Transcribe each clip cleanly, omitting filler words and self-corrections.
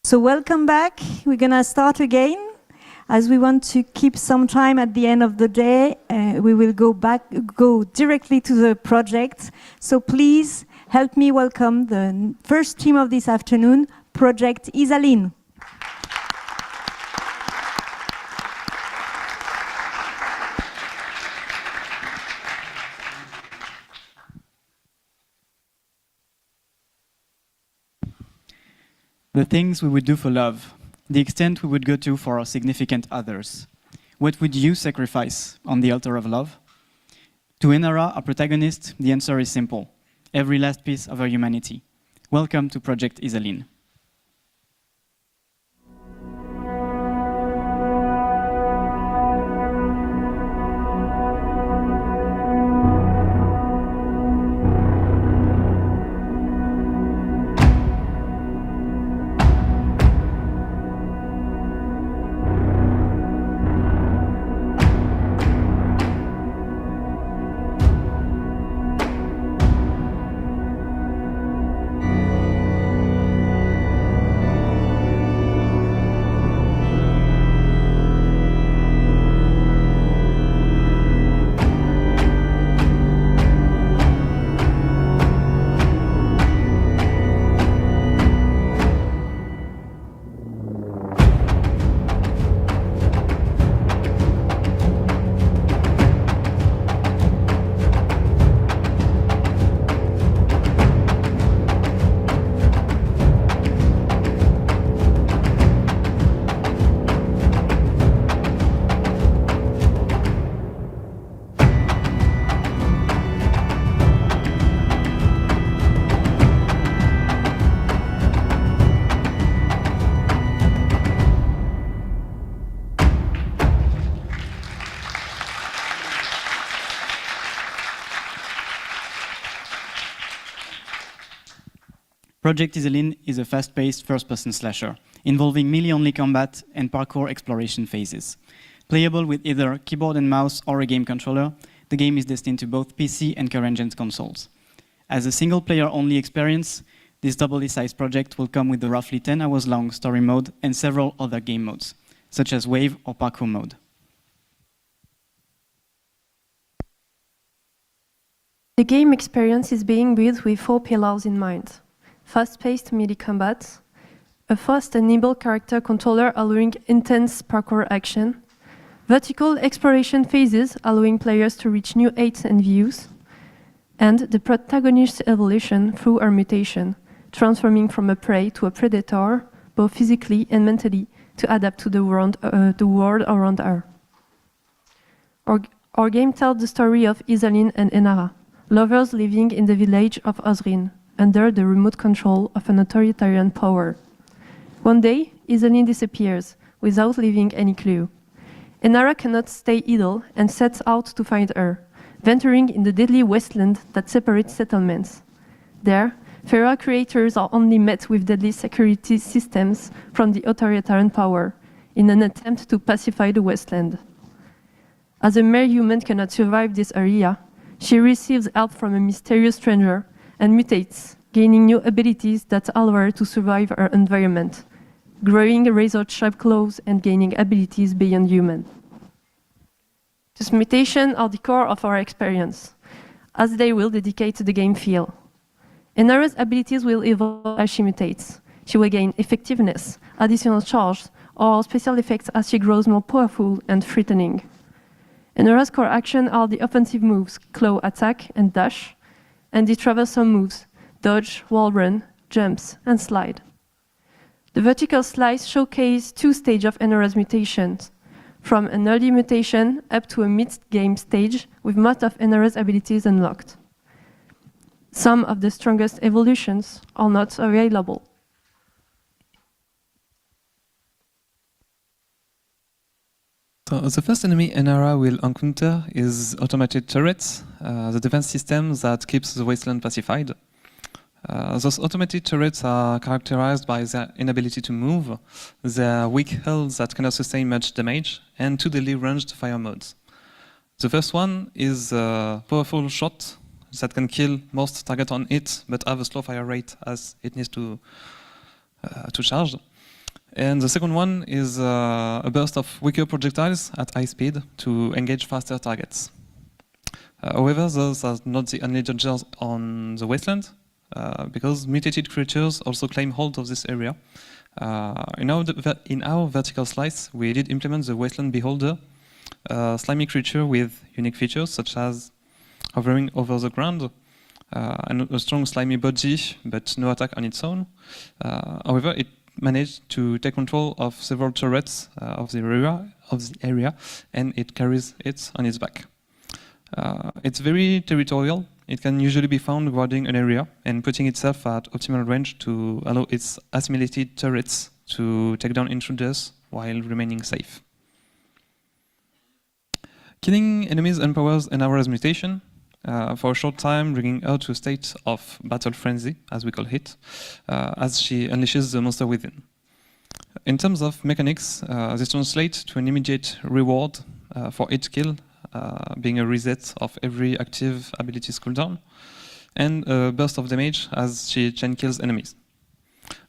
So welcome back. We're gonna start again. As we want to keep some time at the end of the day, we will go directly to the project. So please help me welcome the first team of this afternoon, Project Izaline. The things we would do for love, the extent we would go to for our significant others. What would you sacrifice on the altar of love? To Enara, our protagonist, the answer is simple. Every last piece of our humanity. Welcome to Project Izaline. Project Izaline is a fast-paced first-person slasher, involving melee-only combat and parkour exploration phases. Playable with either keyboard and mouse or a game controller, the game is destined to both PC and current-gen consoles. As a single-player-only experience, this doubly sized project will come with a roughly 10 hours long story mode and several other game modes, such as wave or parkour mode. The game experience is being built with 4 pillars in mind. Fast-paced melee combat, a fast and nimble character controller allowing intense parkour action, vertical exploration phases allowing players to reach new heights and views, and the protagonist's evolution through her mutation, transforming from a prey to a predator, both physically and mentally, to adapt to the world around her. Our game tells the story of Izaline and Enara, lovers living in the village of Osrin, under the remote control of an authoritarian power. One day, Izaline disappears, without leaving any clue. Enara cannot stay idle and sets out to find her, venturing in the deadly wasteland that separates settlements. There, feral creatures are only met with deadly security systems from the authoritarian power, in an attempt to pacify the wasteland. As a mere human cannot survive this area, she receives help from a mysterious stranger and mutates, gaining new abilities that allow her to survive her environment, growing razor-sharp claws and gaining abilities beyond human. These mutations are the core of our experience, as they will dedicate the game feel. Enara's abilities will evolve as she mutates. She will gain effectiveness, additional charge, or special effects as she grows more powerful and threatening. Enara's core action are the offensive moves, claw attack and dash, and the traversal moves, dodge, wall run, jumps, and slide. The vertical slice showcases 2 stages of Enara's mutations, from an early mutation up to a mid-game stage with most of Enara's abilities unlocked. Some of the strongest evolutions are not available. So the first enemy Enara will encounter is automated turrets, the defense system that keeps the wasteland pacified. Those automated turrets are characterized by their inability to move, their weak hull that cannot sustain much damage, and 2 daily ranged fire modes. The first one is a powerful shot that can kill most targets on it, but have a slow fire rate as it needs to charge. And the second one is a burst of weaker projectiles at high speed to engage faster targets. However, those are not the only dangers on the wasteland, because mutated creatures also claim hold of this area. In our vertical slice, we did implement the Wasteland Beholder, a slimy creature with unique features such as hovering over the ground, and a strong slimy body, but no attack on its own. However, it managed to take control of several turrets of the area, and it carries it on its back. It's very territorial. It can usually be found guarding an area and putting itself at optimal range to allow its assimilated turrets to take down intruders while remaining safe. Killing enemies empowers Enara's mutation for a short time, bringing her to a state of battle frenzy, as we call it, as she unleashes the monster within. In terms of mechanics, this translates to an immediate reward for each kill, being a reset of every active ability's cooldown, and a burst of damage as she chain kills enemies.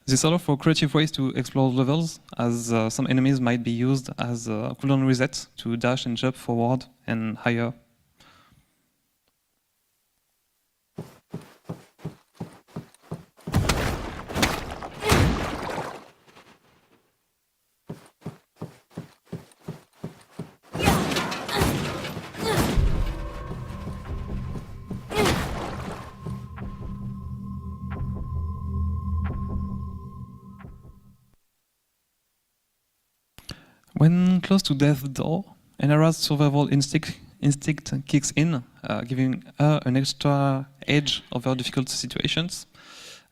This allows for creative ways to explore levels, as some enemies might be used as a cooldown reset to dash and jump forward and higher. When close to death's door, Enara's survival instinct kicks in, giving her an extra edge over difficult situations.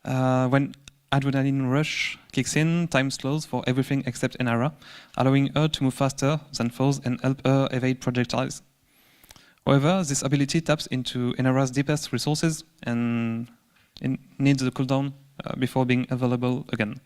When adrenaline rush kicks in, time slows for everything except Enara, allowing her to move faster than foes and help her evade projectiles. However, this ability taps into Enara's deepest resources and needs a cooldown before being available again.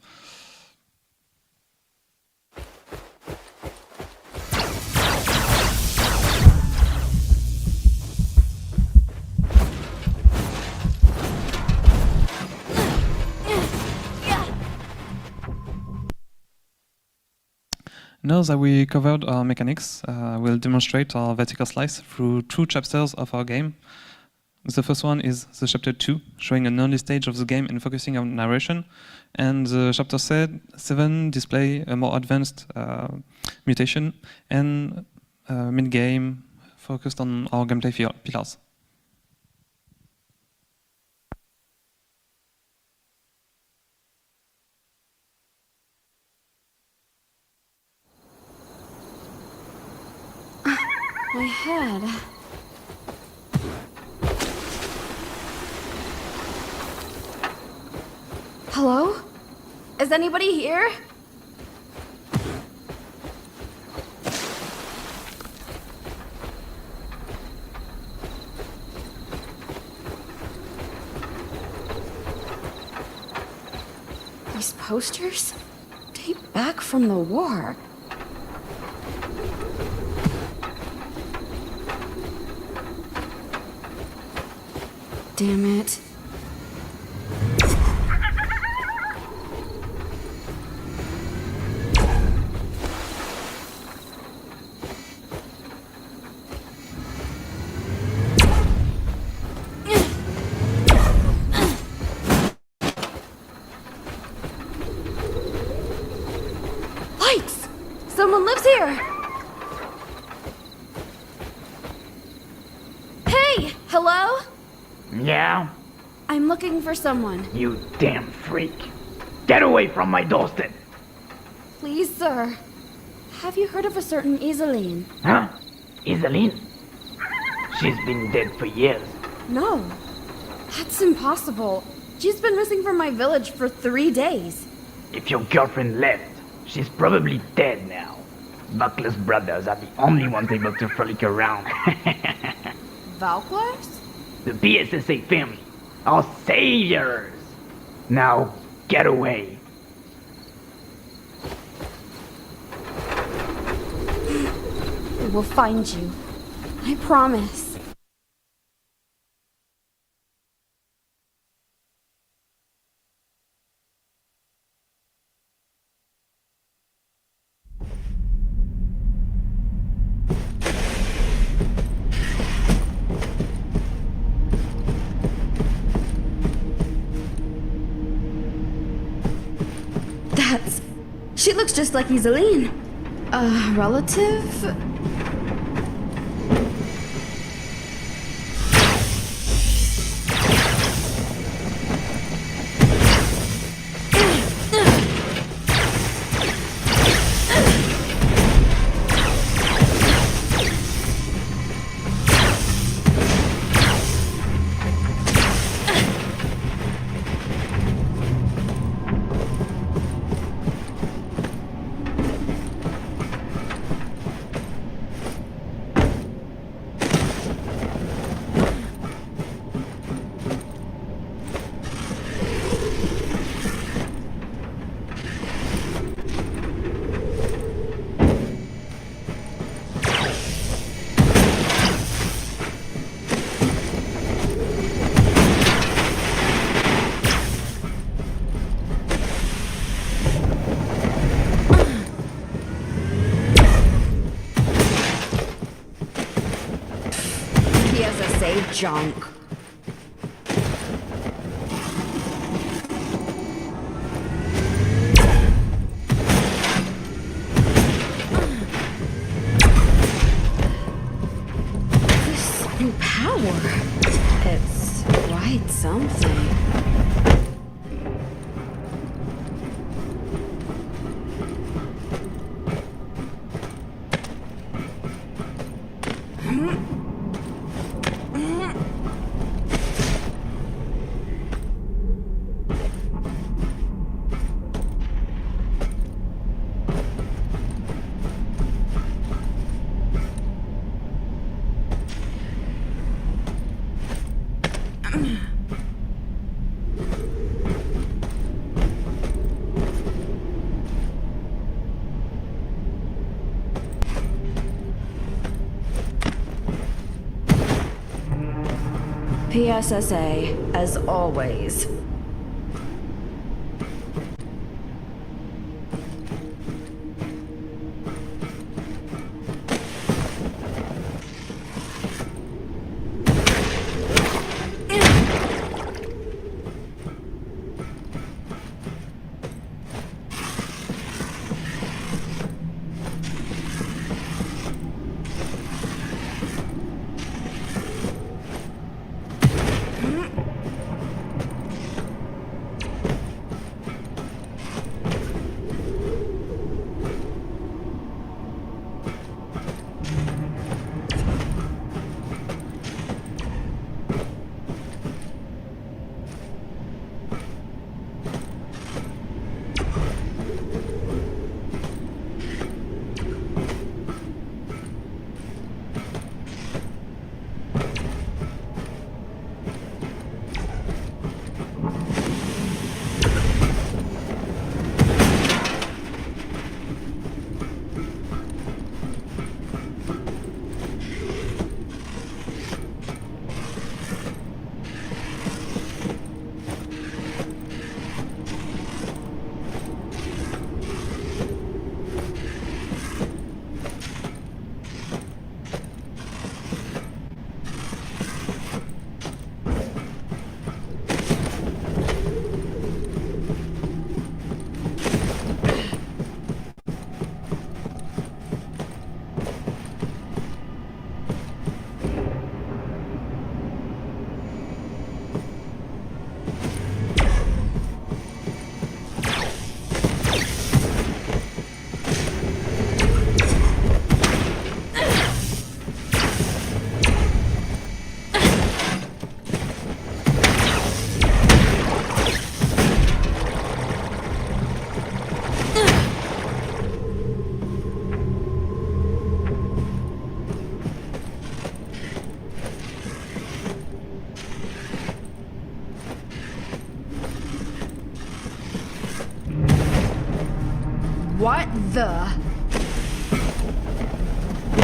Now that we covered our mechanics, we'll demonstrate our vertical slice through 2 chapters of our game. The first one is the chapter 2, showing an early stage of the game and focusing on narration, and the chapter 7 display a more advanced mutation and mid-game focused on our gameplay pillars. My head. Hello? Is anybody here? These posters date back from the war. Damn it. Lights! Someone lives here! Hey! Hello? Yeah? I'm looking for someone. You damn freak. Get away from my doorstep. Please, sir. Have you heard of a certain Izaline? Huh? Izaline? She's been dead for years. No. That's impossible. She's been missing from my village for 3 days. If your girlfriend left, she's probably dead now. Buckless brothers are the only ones able to frolic around. Valklars? The PSSA family, our saviors. Now, get away. We will find you. I promise. looks just like Izaline. A relative? Junk. This new power. It's quite something. PSSA, as always.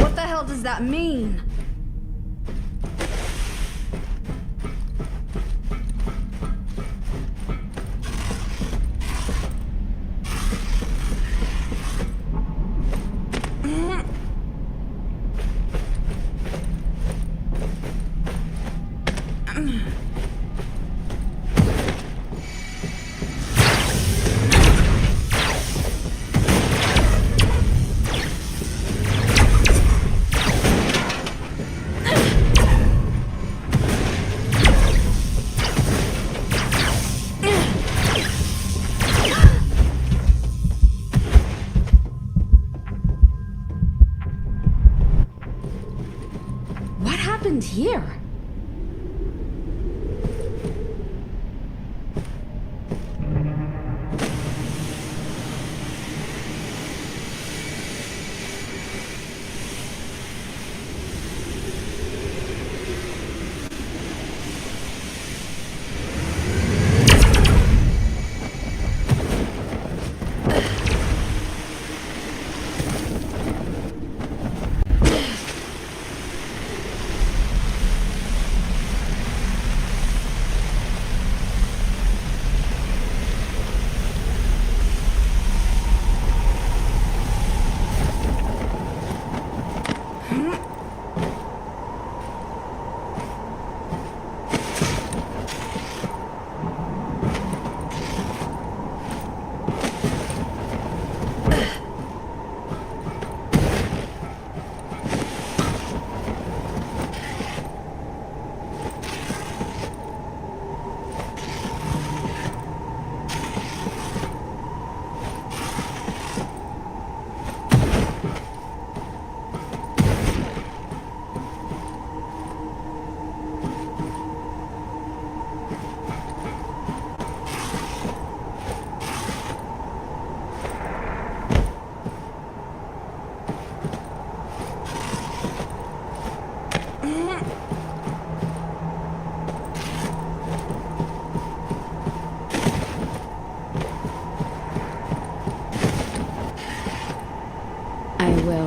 What the hell does that mean?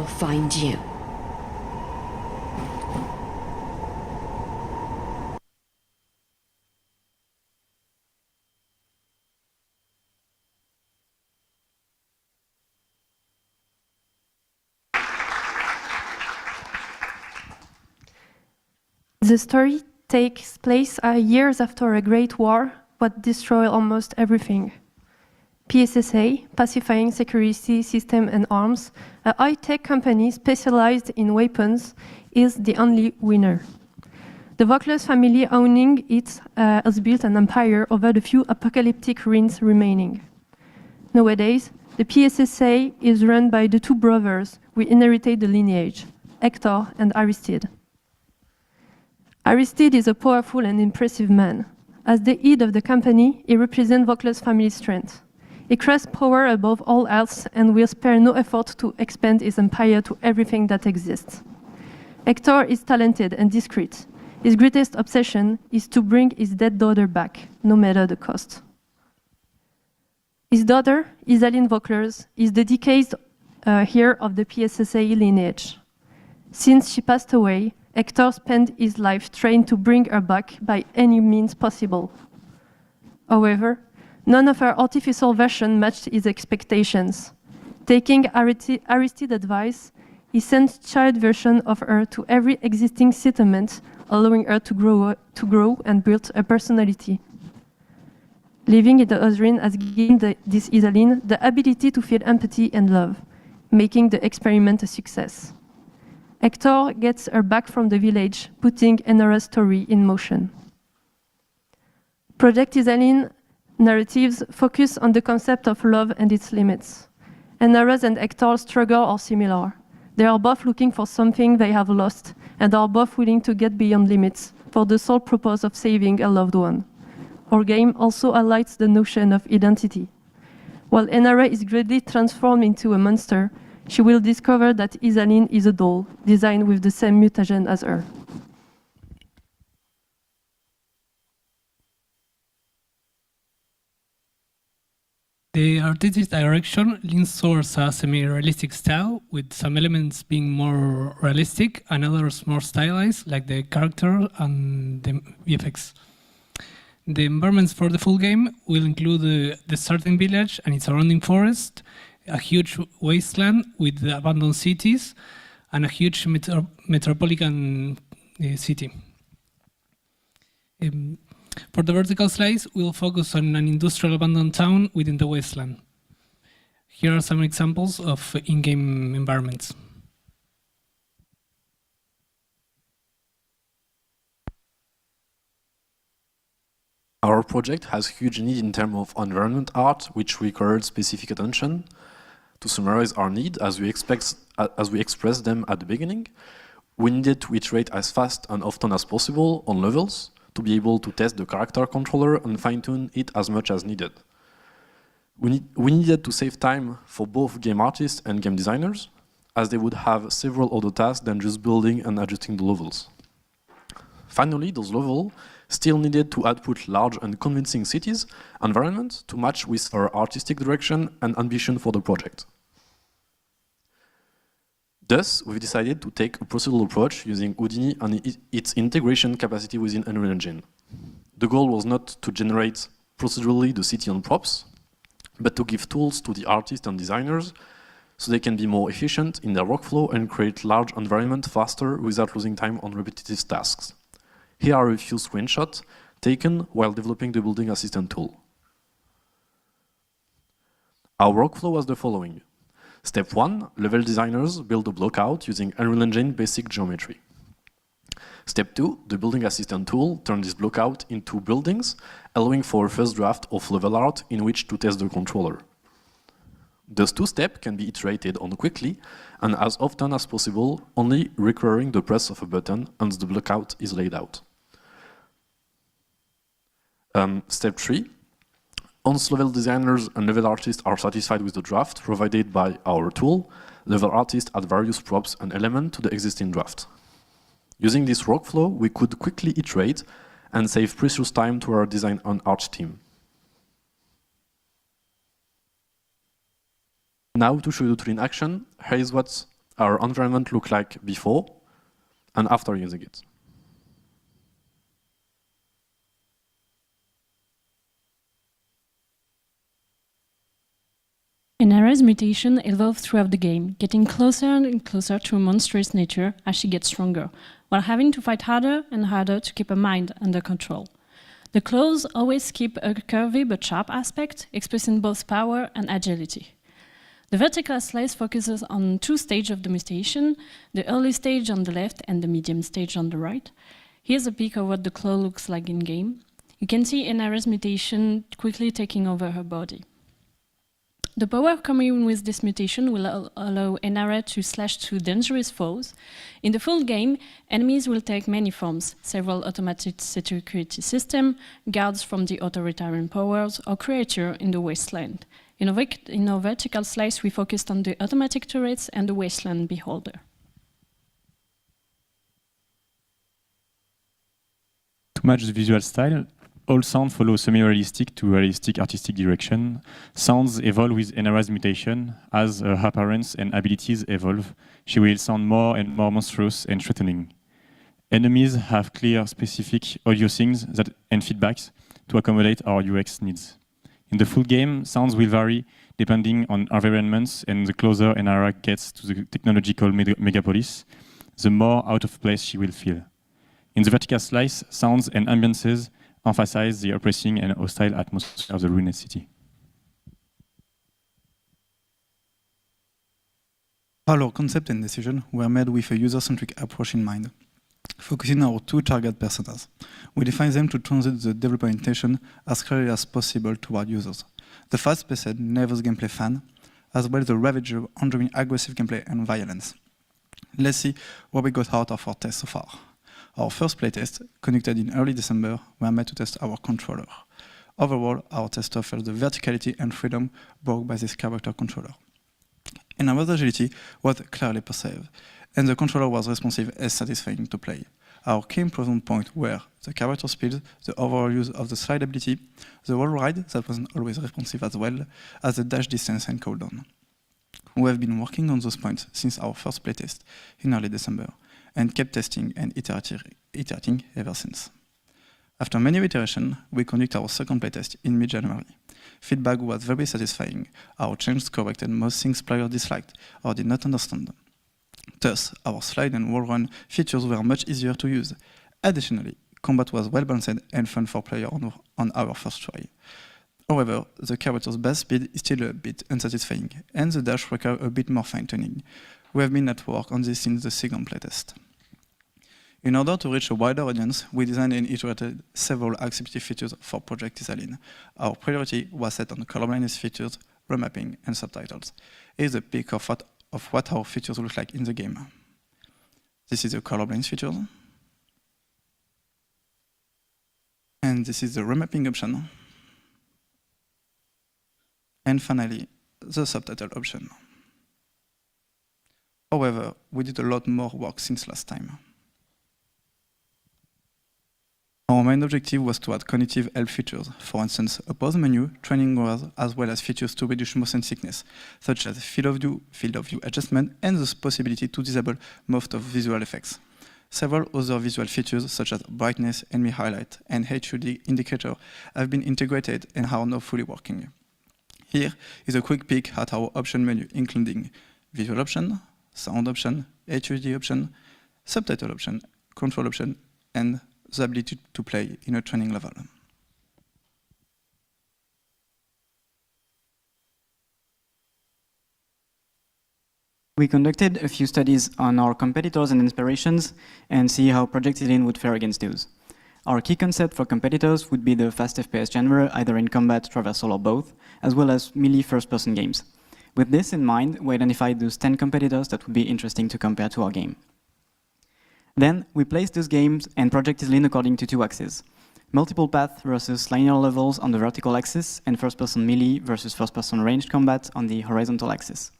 find you. The story takes place years after a great war that destroyed almost everything. PSSA, Pacifying Security System and Arms, a high-tech company specialized in weapons, is the only winner. The Voclus family owning it has built an empire over the few apocalyptic ruins remaining. Nowadays, the PSSA is run by the two brothers who inherited the lineage, Hector and Aristide. Aristide is a powerful and impressive man. As the head of the company, he represents Voclus' family strength. He craves power above all else and will spare no effort to expand his empire to everything that exists. Hector is talented and discreet. His greatest obsession is to bring his dead daughter back, no matter the cost. His daughter, Izaline Voclers, is the decayed heir of the PSSA lineage. Since she passed away, Hector spent his life trying to bring her back by any means possible. However, none of her artificial version matched his expectations. Taking Aristide's advice, he sent child version of her to every existing settlement, allowing her to grow and build a personality. Living in the Osrine has given this Izaline the ability to feel empathy and love, making the experiment a success. Hector gets her back from the village, putting Enara's story in motion. Project Izaline narratives focus on the concept of love and its limits. Enara's and Hector's struggle are similar. They are both looking for something they have lost and are both willing to get beyond limits for the sole purpose of saving a loved one. Our game also highlights the notion of identity. While Enara is greatly transformed into a monster, she will discover that Izaline is a doll, designed with the same mutation as her. The artistic direction leans towards a semi-realistic style, with some elements being more realistic and others more stylized, like the character and the VFX. The environments for the full game will include the deserted village and its surrounding forest, a huge wasteland with abandoned cities, and a huge metropolitan city. For the vertical slice, we'll focus on an industrial abandoned town within the wasteland. Here are some examples of in-game environments. Our project has huge need in terms of environment art, which required specific attention. To summarize our need, as we expressed them at the beginning, we needed to iterate as fast and often as possible on levels to be able to test the character controller and fine-tune it as much as needed. We needed to save time for both game artists and game designers, as they would have several other tasks than just building and adjusting the levels. Finally, those levels still needed to output large and convincing cities environments to match with our artistic direction and ambition for the project. Thus, we've decided to take a procedural approach using Houdini and its integration capacity within Unreal Engine. The goal was not to generate procedurally the city and props, but to give tools to the artists and designers so they can be more efficient in their workflow and create large environments faster without losing time on repetitive tasks. Here are a few screenshots taken while developing the building assistant tool. Our workflow was the following. Step 1, level designers build a blockout using Unreal Engine basic geometry. Step 2, the building assistant tool turns this blockout into buildings, allowing for a first draft of level art in which to test the controller. Those two steps can be iterated on quickly and as often as possible, only requiring the press of a button once the blockout is laid out. Step 3, once level designers and level artists are satisfied with the draft provided by our tool, level artists add various props and elements to the existing draft. Using this workflow, we could quickly iterate and save precious time to our design and art team. Now to show you the tool in action, here is what our environment look like before and after using it. Enara's mutation evolved throughout the game, getting closer and closer to a monstrous nature as she gets stronger, while having to fight harder and harder to keep her mind under control. The claws always keep a curvy but sharp aspect, expressing both power and agility. The vertical slice focuses on two stages of the mutation, the early stage on the left and the medium stage on the right. Here's a peek of what the claw looks like in-game. You can see Enara's mutation quickly taking over her body. The power coming with this mutation will allow Enara to slash through dangerous foes. In the full game, enemies will take many forms, several automatic security systems, guards from the authoritarian powers, or creatures in the wasteland. In our vertical slice, we focused on the automatic turrets and the wasteland beholder. To match the visual style, all sound follow semi-realistic to realistic artistic direction. Sounds evolve with Enara's mutation. As her appearance and abilities evolve, she will sound more and more monstrous and threatening. Enemies have clear, specific audio things and feedbacks to accommodate our UX needs. In the full game, sounds will vary depending on environments, and the closer Enara gets to the technological megapolis, the more out of place she will feel. In the vertical slice, sounds and ambiances emphasize the oppressing and hostile atmosphere of the ruined city. All our concepts and decisions were made with a user-centric approach in mind, focusing on our two target personas. We define them to translate the developer intention as clearly as possible toward users. The fast-paced, nervous gameplay fan, as well as the ravager enjoying aggressive gameplay and violence. Let's see what we got out of our test so far. Our first playtest, conducted in early December, were made to test our controller. Overall, our tester felt the verticality and freedom brought by this character controller. And our agility was clearly perceived, and the controller was responsive and satisfying to play. Our key improvement points were the character speed, the overall use of the slide ability, the wall ride that wasn't always responsive as well as the dash distance and cooldown. We have been working on those points since our first playtest in early December, and kept testing and iterating ever since. After many iterations, we conducted our second playtest in mid-January. Feedback was very satisfying. Our changes corrected most things players disliked or did not understand. Thus, our slide and wall run features were much easier to use. Additionally, combat was well balanced and fun for players on our first try. However, the character's base speed is still a bit unsatisfying, and the dash requires a bit more fine-tuning. We have been at work on this since the second playtest. In order to reach a wider audience, we designed and iterated several accessibility features for Project Izaline. Our priority was set on colorblindness features, remapping, and subtitles. Here's a peek of what our features look like in the game. This is the colorblindness feature. And this is the remapping option. And finally, the subtitle option. However, we did a lot more work since last time. Our main objective was to add cognitive help features, for instance, a pause menu, training hours, as well as features to reduce motion sickness, such as field of view adjustment, and the possibility to disable most of visual effects. Several other visual features, such as brightness, enemy highlight, and HUD indicator, have been integrated and are now fully working. Here is a quick peek at our option menu, including visual option, sound option, HUD option, subtitle option, control option, and the ability to play in a training level. We conducted a few studies on our competitors and inspirations and see how Project Izaline would fare against those. Our key concept for competitors would be the fast FPS genre, either in combat, traversal, or both, as well as melee first-person games. With this in mind, we identified those 10 competitors that would be interesting to compare to our game. Then, we placed those games and Project Izaline according to two axes. Multiple path versus linear levels on the vertical axis, and first-person melee versus first-person ranged combat on the horizontal axis.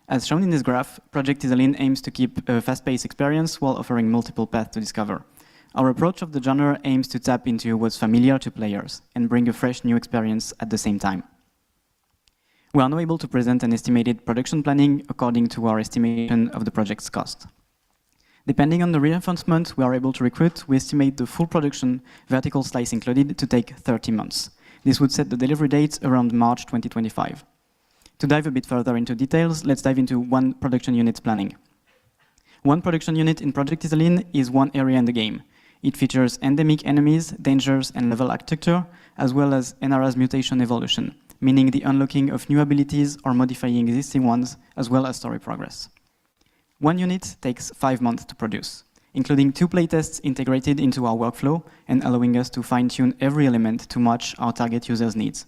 As shown in this graph, Project Izaline aims to keep a fast-paced experience while offering multiple paths to discover. Our approach of the genre aims to tap into what's familiar to players and bring a fresh new experience at the same time. We are now able to present an estimated production planning according to our estimation of the project's cost. Depending on the reinforcement we are able to recruit, we estimate the full production, vertical slice included, to take 30 months. This would set the delivery date around March 2025. To dive a bit further into details, let's dive into one production unit's planning. One production unit in Project Izaline is one area in the game. It features endemic enemies, dangers, and level architecture, as well as Enara's mutation evolution, meaning the unlocking of new abilities or modifying existing ones, as well as story progress. One unit takes 5 months to produce, including 2 playtests integrated into our workflow and allowing us to fine-tune every element to match our target users' needs.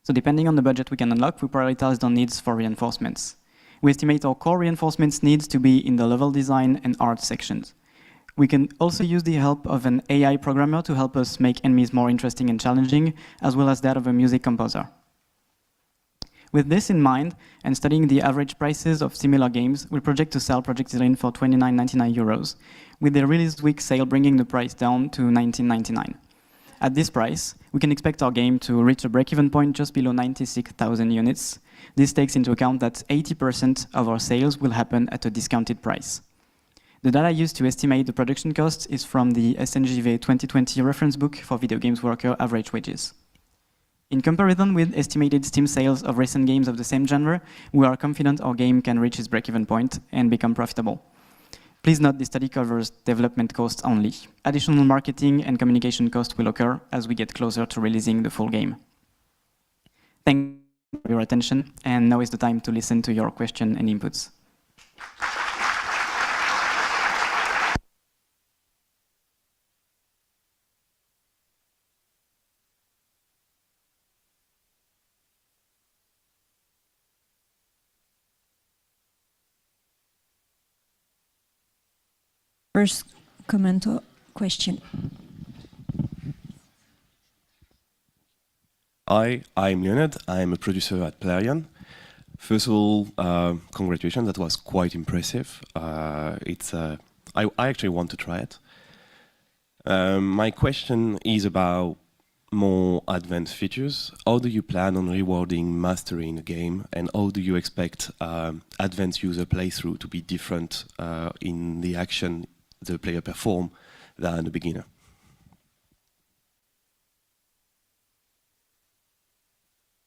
So depending on the budget we can unlock, we prioritize our needs for reinforcements. We estimate our core reinforcements needs to be in the level design and art sections. We can also use the help of an AI programmer to help us make enemies more interesting and challenging, as well as that of a music composer. With this in mind, and studying the average prices of similar games, we project to sell Project Izaline for €29.99, with the release week sale bringing the price down to $19.99. At this price, we can expect our game to reach a break-even point just below 96,000 units. This takes into account that 80% of our sales will happen at a discounted price. The data used to estimate the production cost is from the SNJV 2020 reference book for video games worker average wages. In comparison with estimated Steam sales of recent games of the same genre, we are confident our game can reach its break-even point and become profitable. Please note this study covers development costs only. Additional marketing and communication costs will occur as we get closer to releasing the full game. Thank you for your attention, and now is the time to listen to your questions and inputs. First comment or question. Hi, I'm Leonard. I'm a producer at APRÈS-MIDI. First of all, congratulations. That was quite impressive. I actually want to try it. My question is about more advanced features. How do you plan on rewarding mastery in a game, and how do you expect advanced user playthrough to be different in the action the player perform than the beginner?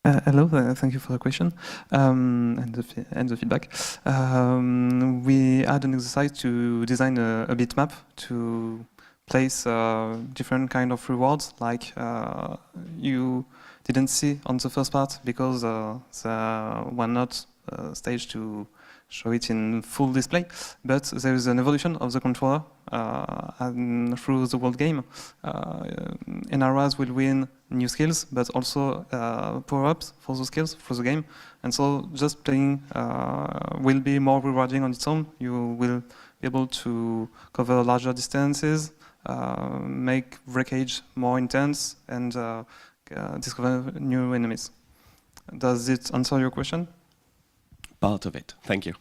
Hello, thank you for the question and the feedback. We had an exercise to design a bitmap to place different kind of rewards, like you didn't see on the first part because they were not staged to show it in full display, but there is an evolution of the controller and through the world game. Enaras will win new skills, but also power-ups for those skills for the game. And so just playing will be more rewarding on its own. You will be able to cover larger distances, make wreckage more intense, and discover new enemies. Does it answer your question? Part of it. Thank you.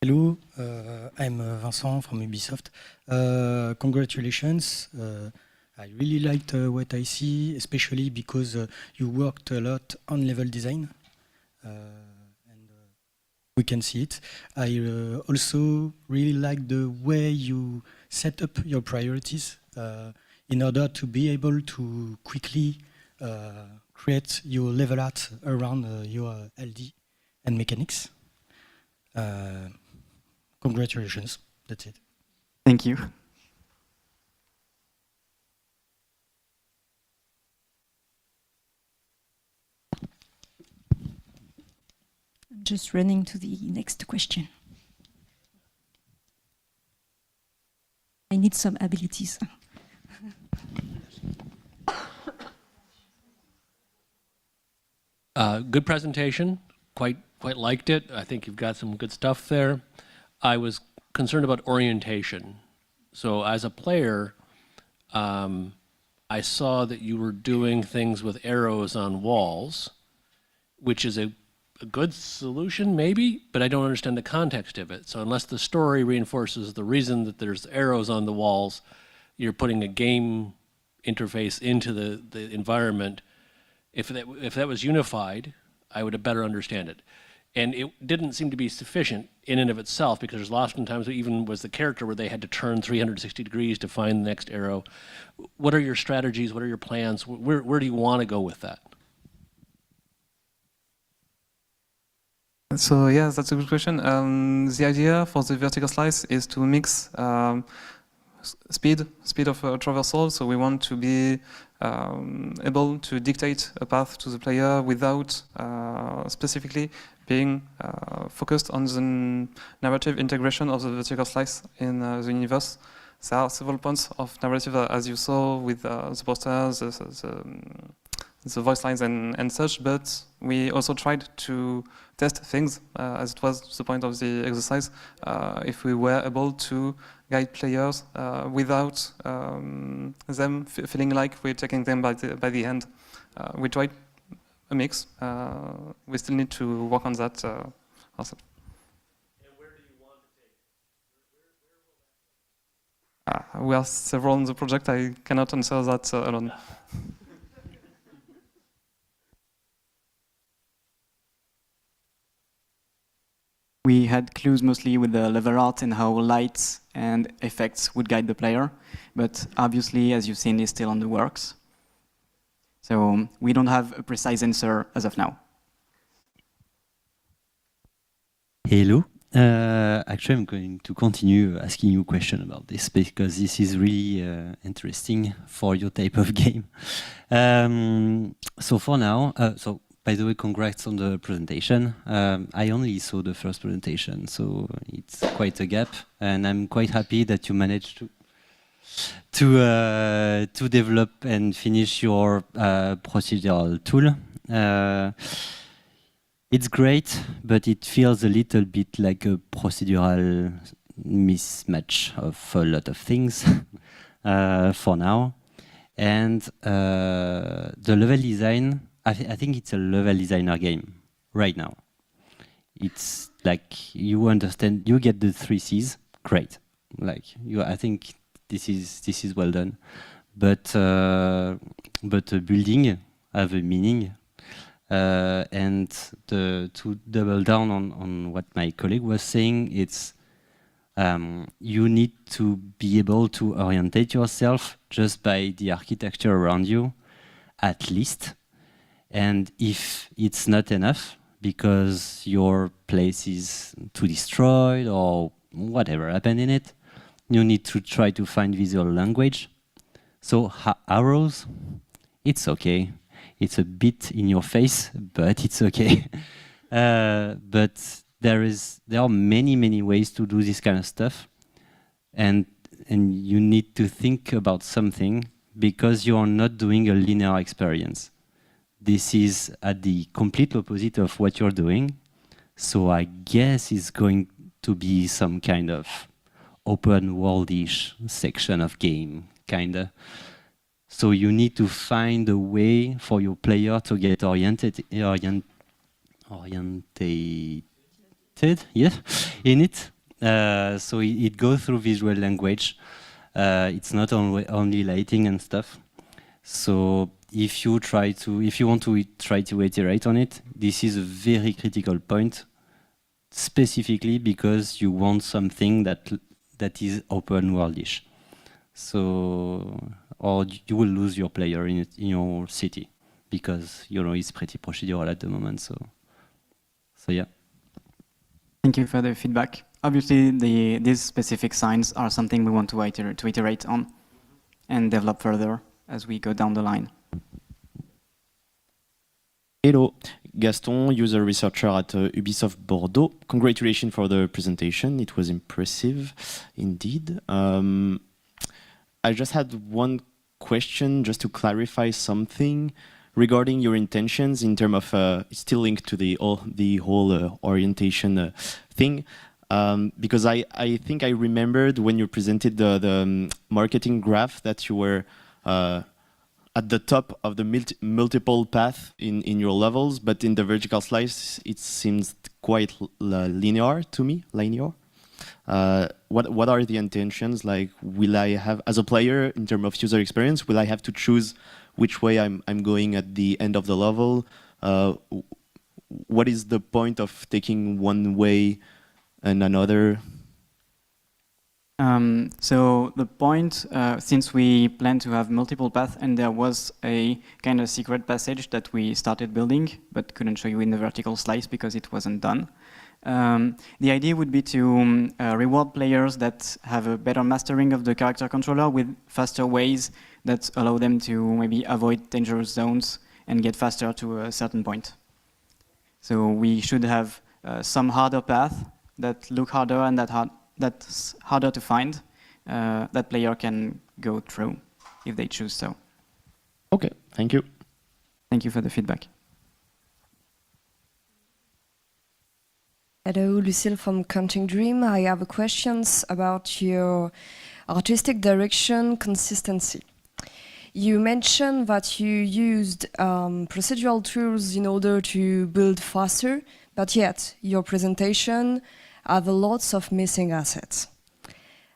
Hello, I'm Vincent from Ubisoft. Congratulations. I really liked what I see, especially because you worked a lot on level design. We can see it. I also really like the way you set up your priorities in order to be able to quickly create your level art around your LD and mechanics. Congratulations. That's it. Thank you. Just running to the next question. I need some abilities. Good presentation. Quite liked it. I think you've got some good stuff there. I was concerned about orientation. So as a player, I saw that you were doing things with arrows on walls. which is a good solution, maybe, but I don't understand the context of it. So unless the story reinforces the reason that there's arrows on the walls, you're putting a game interface into the environment. If that was unified, I would better understand it. And it didn't seem to be sufficient in and of itself, because there's lots of times even was the character where they had to turn 360 degrees to find the next arrow. What are your strategies? What are your plans? Where do you want to go with that? So yes, that's a good question. The idea for the vertical slice is to mix speed of traversal. So we want to be able to dictate a path to the player without specifically being focused on the narrative integration of the vertical slice in the universe. There are several points of narrative, as you saw with the posters, the voice lines and such, but we also tried to test things, as it was the point of the exercise, if we were able to guide players without them feeling like we're taking them by the hand. We tried a mix. We still need to work on that also. And where do you want to take it? We are several on the project. I cannot answer that alone. We had clues mostly with the level art and how lights and effects would guide the player, but obviously, as you've seen, it's still on the works. So we don't have a precise answer as of now. Hello. Actually, I'm going to continue asking you a question about this, because this is really interesting for your type of game. So for now, by the way, congrats on the presentation. I only saw the first presentation, so it's quite a gap, and I'm quite happy that you managed to develop and finish your procedural tool. It's great, but it feels a little bit like a procedural mismatch of a lot of things for now. And the level design, I think it's a level designer game right now. It's like you understand, you get the 3 C's, great. Like I think this is well done. But the building have a meaning, and to double down on what my colleague was saying, it's you need to be able to orientate yourself just by the architecture around you, at least. And if it's not enough, because your place is too destroyed or whatever happened in it, you need to try to find visual language. So arrows, it's okay. It's a bit in your face, but it's okay. But there are many ways to do this kind of stuff, and you need to think about something, because you are not doing a linear experience. This is at the complete opposite of what you're doing. So I guess it's going to be some kind of open world-ish section of game, kinda. So you need to find a way for your player to get orientated, yeah, in it. So it goes through visual language. It's not only lighting and stuff. So if you want to try to iterate on it, this is a very critical point, specifically because you want something that is open worldish. So, or you will lose your player in your city, because it's pretty procedural at the moment. So yeah. Thank you for the feedback. Obviously, these specific signs are something we want to iterate on and develop further as we go down the line. Hello, Gaston, user researcher at Ubisoft Bordeaux. Congratulations for the presentation. It was impressive indeed. I just had one question just to clarify something regarding your intentions in terms of still linked to the whole orientation thing. Because I think I remembered when you presented the marketing graph that you were at the top of the multiple path in your levels, but in the vertical slice, it seems quite linear to me. Linear. What are the intentions? Like, will I have, as a player, in terms of user experience, will I have to choose which way I'm going at the end of the level? What is the point of taking one way and another? So the point, since we plan to have multiple paths, and there was a kind of secret passage that we started building, but couldn't show you in the vertical slice because it wasn't done. The idea would be to reward players that have a better mastering of the character controller with faster ways that allow them to maybe avoid dangerous zones and get faster to a certain point. So we should have some harder paths that look harder and that's harder to find, that player can go through if they choose so. Okay, thank you. Thank you for the feedback. Hello, Lucille from Counting Dream. I have questions about your artistic direction consistency. You mentioned that you used procedural tools in order to build faster, but yet your presentation have lots of missing assets.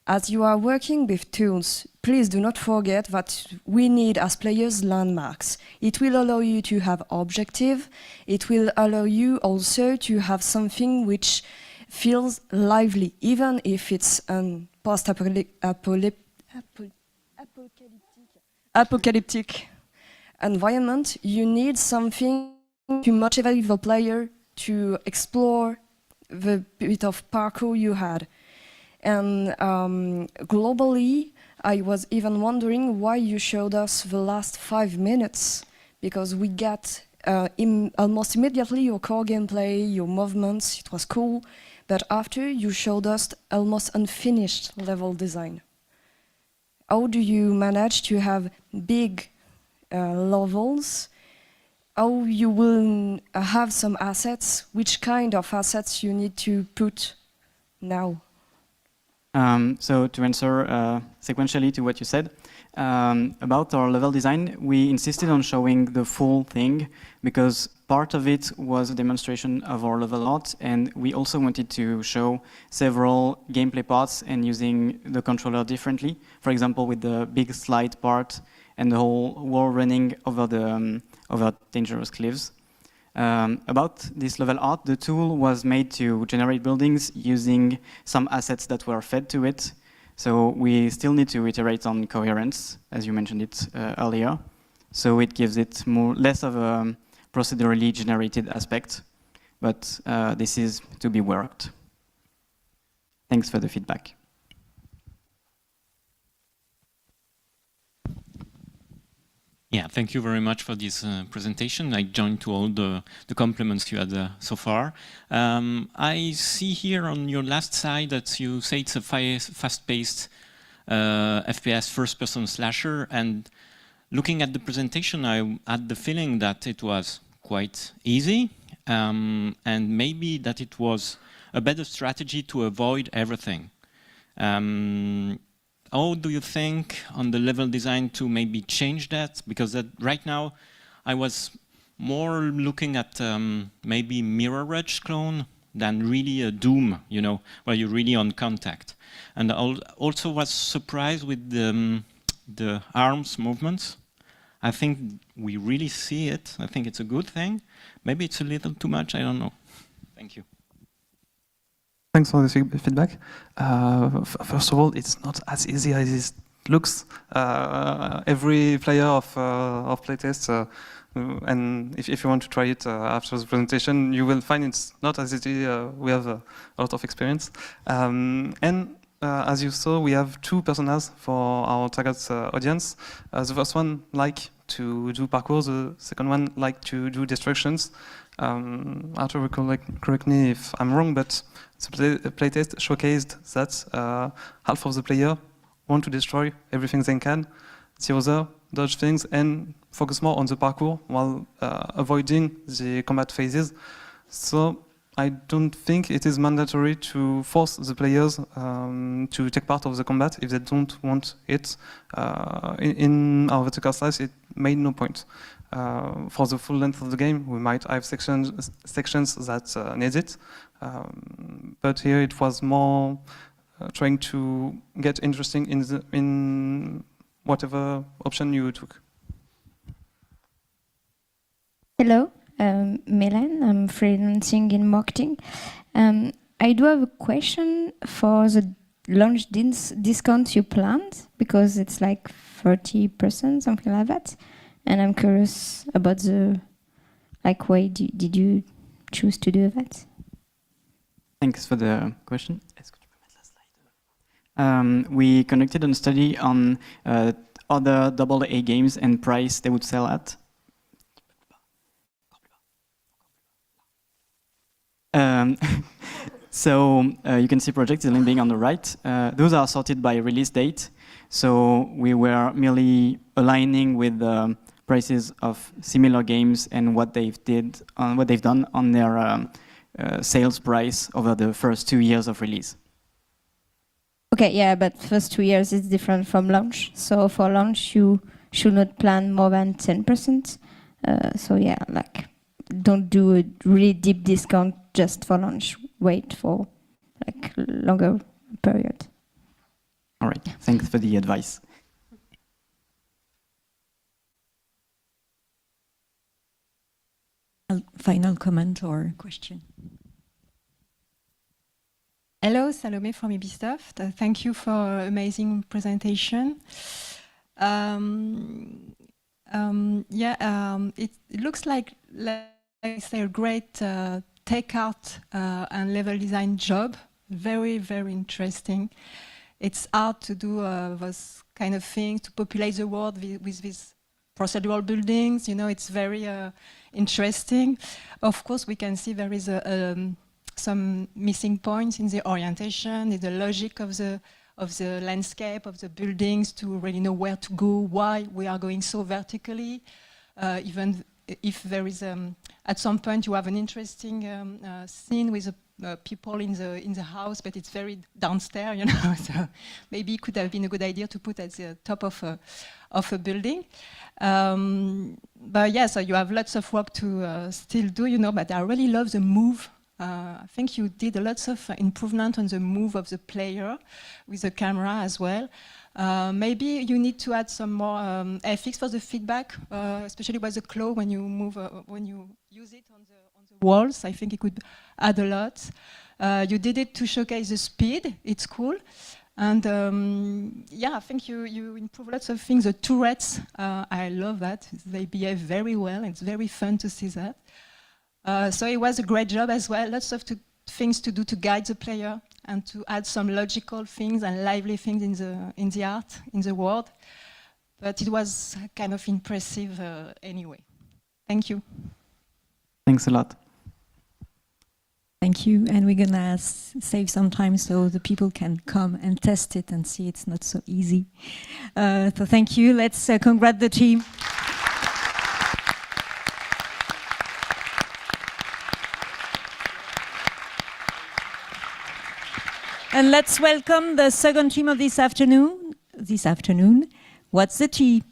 As you are working with tools, please do not forget that we need as players landmarks. It will allow you to have objective. It will allow you also to have something which feels lively, even if it's a post-apocalyptic environment. You need something to motivate the player to explore the bit of parkour you had. And globally, I was even wondering why you showed us the last 5 minutes, because we get almost immediately your core gameplay, your movements, it was cool, but after you showed us almost unfinished level design. How do you manage to have big levels? How you will have some assets? Which kind of assets you need to put now? So to answer sequentially to what you said, about our level design, we insisted on showing the full thing because part of it was a demonstration of our level art, and we also wanted to show several gameplay parts and using the controller differently. For example, with the big slide part and the whole wall running over the over dangerous cliffs. About this level art, the tool was made to generate buildings using some assets that were fed to it. So we still need to iterate on coherence, as you mentioned it earlier. So it gives it less of a procedurally generated aspect, but this is to be worked. Thanks for the feedback. Yeah, thank you very much for this presentation. I join to all the compliments you had so far. I see here on your last slide that you say it's a fast-paced FPS first-person slasher, and looking at the presentation, I had the feeling that it was quite easy, and maybe that it was a better strategy to avoid everything. How do you think on the level design to maybe change that? Because right now I was more looking at maybe Mirror Edge clone than really a Doom, you know, where you're really on contact. And I also was surprised with the arms movements. I think we really see it. I think it's a good thing. Maybe it's a little too much, I don't know. Thank you. Thanks for the feedback. First of all, it's not as easy as it looks. Every player of playtest, and if you want to try it after the presentation, you will find it's not as easy. We have a lot of experience. And as you saw, we have 2 personas for our target audience. The first one like to do parkour, the second one like to do destructions. Arthur, correct me if I'm wrong, but the playtest showcased that half of the player want to destroy everything they can, the other dodge things and focus more on the parkour while avoiding the combat phases. So I don't think it is mandatory to force the players to take part of the combat if they don't want it. In our vertical slice, it made no point. For the full length of the game, we might have sections that need it, but here it was more trying to get interesting in whatever option you took. Hello, Mélène, I'm freelancing in marketing. I do have a question for the launch discount you planned, because it's like 30%, something like that. And I'm curious about the, like, why did you choose to do that? Thanks for the question. We conducted a study on other AA games and price they would sell at. So you can see project Izaline being on the right. Those are sorted by release date. So we were merely aligning with the prices of similar games and what they've done on their sales price over the first 2 years of release. Okay, yeah, but first 2 years is different from launch. So for launch, you should not plan more than 10%. So yeah, like, don't do a really deep discount just for launch. Wait for like longer period. All right, thanks for the advice. Final comment or question? Hello, Salome from Ubisoft. Thank you for amazing presentation. It looks like say a great take-out and level design job. Very, very interesting. It's hard to do those kind of things, to populate the world with these procedural buildings. You know, it's very interesting. Of course, we can see there is some missing points in the orientation, in the logic of the landscape, of the buildings, to really know where to go, why we are going so vertically. Even if there is, at some point you have an interesting scene with people in the house, but it's very downstairs, you know. So maybe it could have been a good idea to put at the top of a building. But yeah, so you have lots of work to still do, you know. But I really love the move. I think you did lots of improvement on the move of the player with the camera as well. Maybe you need to add some more FX for the feedback, especially with the claw when you move, when you use it on the walls. I think it could add a lot. You did it to showcase the speed. It's cool. And yeah, I think you improve lots of things. The turrets, I love that. They behave very well. It's very fun to see that. So it was a great job as well. Lots of things to do to guide the player and to add some logical things and lively things in the art, in the world. But it was kind of impressive anyway. Thank you. Thanks a lot. Thank you, and we're gonna save some time so the people can come and test it and see it's not so easy. So thank you. Let's congratulate the team. And let's welcome the second team of this afternoon. What's the tea?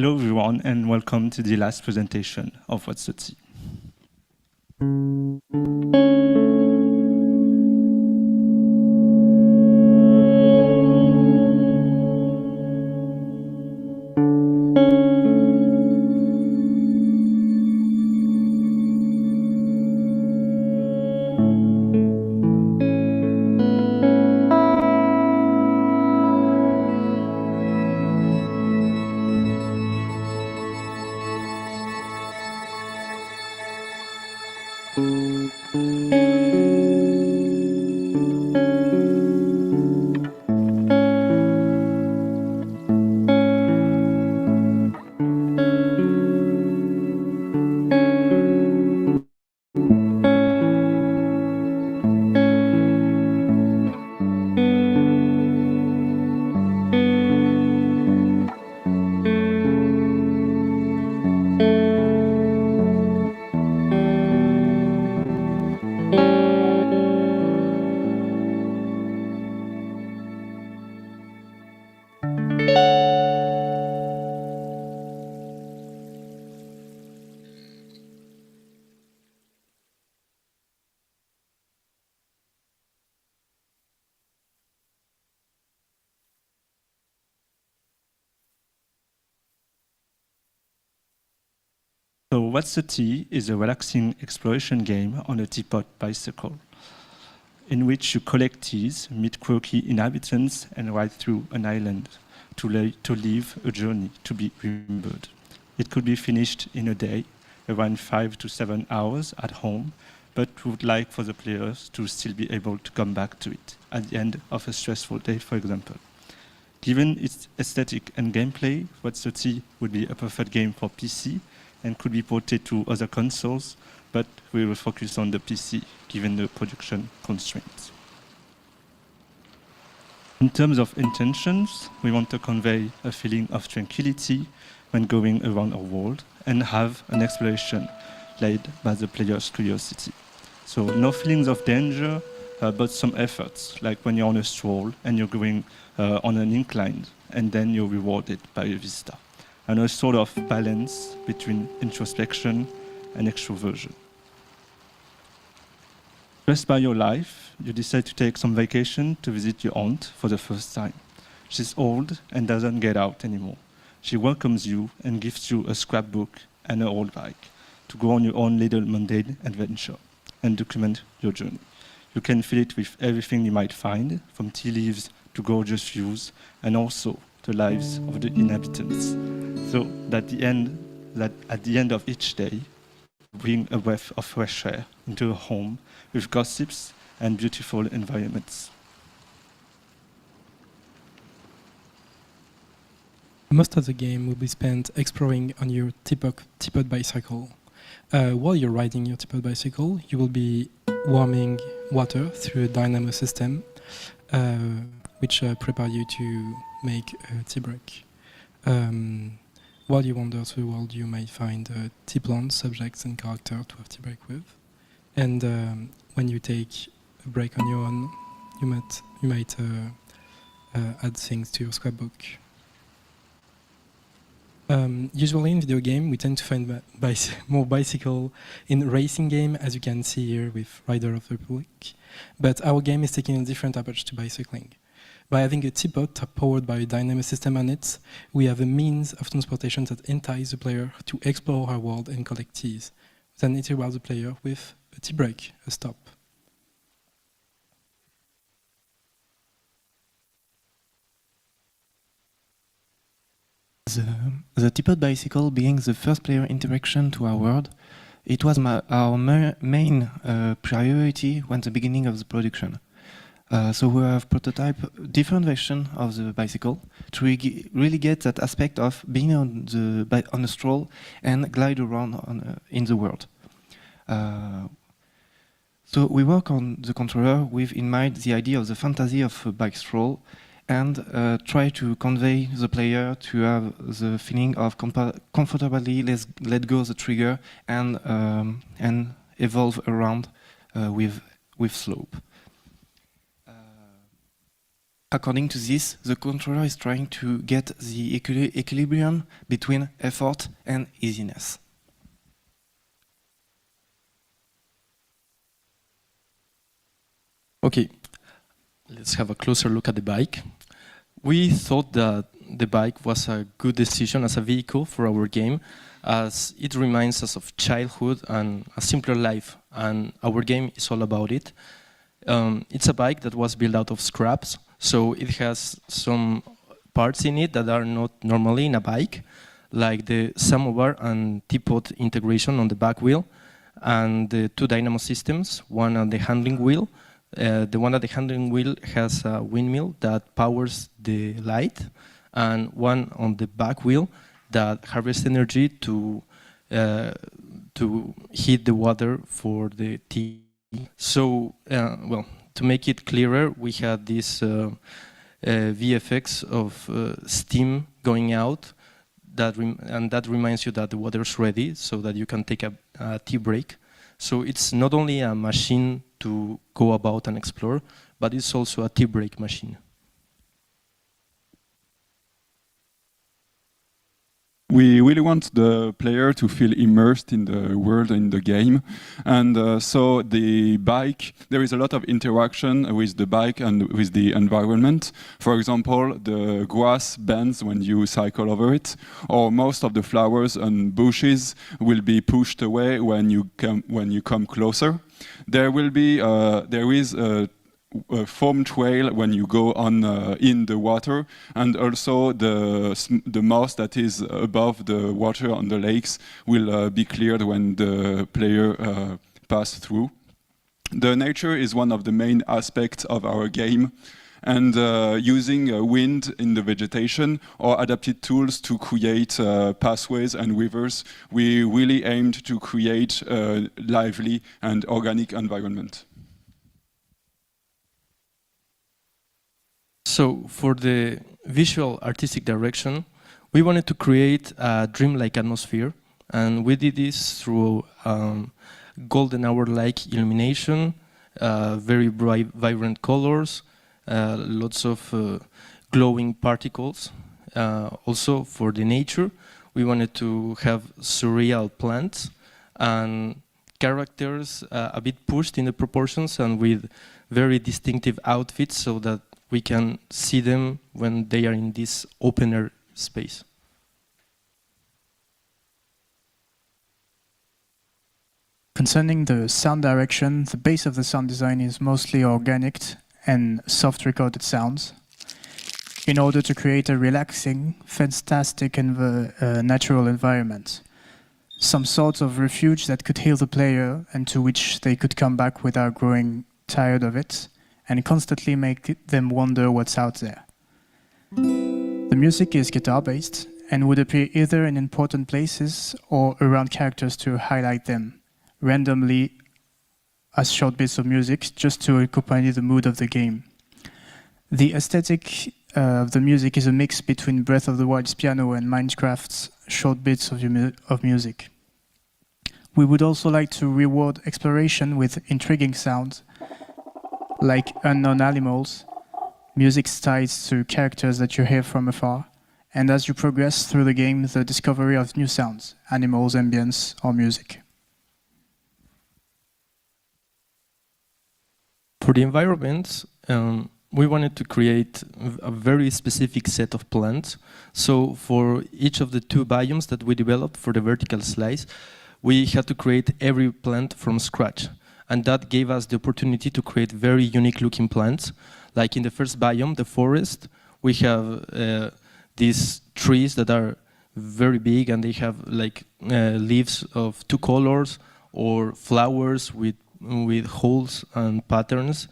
Hello everyone and welcome to the last presentation of What's the Tea. So What's the Tea is a relaxing exploration game on a teapot bicycle, in which you collect teas, meet quirky inhabitants, and ride through an island to live a journey to be remembered. It could be finished in a day, around 5 to 7 hours at home, but we would like for the players to still be able to come back to it at the end of a stressful day, for example. Given its aesthetic and gameplay, What's the Tea would be a perfect game for PC, and could be ported to other consoles, but we will focus on the PC, given the production constraints. In terms of intentions, we want to convey a feeling of tranquility when going around our world, and have an exploration led by the player's curiosity. So no feelings of danger, but some efforts, like when you're on a stroll and you're going on an incline, and then you're rewarded by a vista. And a sort of balance between introspection and extroversion. Stressed by your life, you decide to take some vacation to visit your aunt for the first time. She's old and doesn't get out anymore. She welcomes you and gives you a scrapbook and an old bike to go on your own little mundane adventure and document your journey. You can fill it with everything you might find, from tea leaves to gorgeous views, and also the lives of the inhabitants. So that at the end of each day, bring a breath of fresh air into a home with gossips and beautiful environments. Most of the game will be spent exploring on your teapot bicycle. While you're riding your teapot bicycle, you will be warming water through a dynamo system, which prepare you to make a tea break. While you wander through the world, you may find tea plants, subjects, and characters to have tea break with. And when you take a break on your own, you might add things to your scrapbook. Usually in video game, we tend to find more bicycle in racing game, as you can see here with Rider of the Republic. But our game is taking a different approach to bicycling. By having a teapot powered by a dynamic system on it, we have a means of transportation that entices the player to explore our world and collect teas. Then it rewards the player with a tea break, a stop. The teapot bicycle being the first player interaction to our world, it was our main priority when the beginning of the production. So we have prototyped different versions of the bicycle to really get that aspect of being on a stroll and glide around in the world. So we work on the controller with in mind the idea of the fantasy of a bike stroll, and try to convey the player to have the feeling of comfortably let go the trigger and evolve around with slope. According to this, the controller is trying to get the equilibrium between effort and easiness. Okay, let's have a closer look at the bike. We thought that the bike was a good decision as a vehicle for our game, as it reminds us of childhood and a simpler life, and our game is all about it. It's a bike that was built out of scraps, so it has some parts in it that are not normally in a bike, like the samovar and teapot integration on the back wheel, and the two dynamo systems, one on the handling wheel. The one at the handling wheel has a windmill that powers the light, and one on the back wheel that harvests energy to heat the water for the tea. So, well, to make it clearer, we had this VFX of steam going out, and that reminds you that the water is ready, so that you can take a tea break. So it's not only a machine to go about and explore, but it's also a tea break machine. We really want the player to feel immersed in the world, in the game. And so the bike, there is a lot of interaction with the bike and with the environment. For example, the grass bends when you cycle over it, or most of the flowers and bushes will be pushed away when you come closer. There is a foam trail when you go on in the water, and also the moss that is above the water on the lakes will be cleared when the player pass through. The nature is one of the main aspects of our game, and using wind in the vegetation or adapted tools to create pathways and rivers, we really aimed to create a lively and organic environment. So for the visual artistic direction, we wanted to create a dreamlike atmosphere, and we did this through golden hour-like illumination, very bright, vibrant colors, lots of glowing particles. Also for the nature, we wanted to have surreal plants and characters a bit pushed in the proportions and with very distinctive outfits, so that we can see them when they are in this open air space. Concerning the sound direction, the base of the sound design is mostly organic and soft recorded sounds, in order to create a relaxing, fantastic and natural environment. Some sort of refuge that could heal the player and to which they could come back without growing tired of it, and constantly make them wonder what's out there. The music is guitar-based and would appear either in important places or around characters to highlight them, randomly as short bits of music, just to accompany the mood of the game. The aesthetic of the music is a mix between Breath of the Wild's piano and Minecraft's short bits of music. We would also like to reward exploration with intriguing sounds, like unknown animals, music tied to characters that you hear from afar, and as you progress through the game, the discovery of new sounds, animals, ambience, or music. For the environment, we wanted to create a very specific set of plants. So for each of the two biomes that we developed for the vertical slice, we had to create every plant from scratch. And that gave us the opportunity to create very unique looking plants. Like in the first biome, the forest, we have these trees that are very big, and they have like leaves of two colors, or flowers with holes and patterns.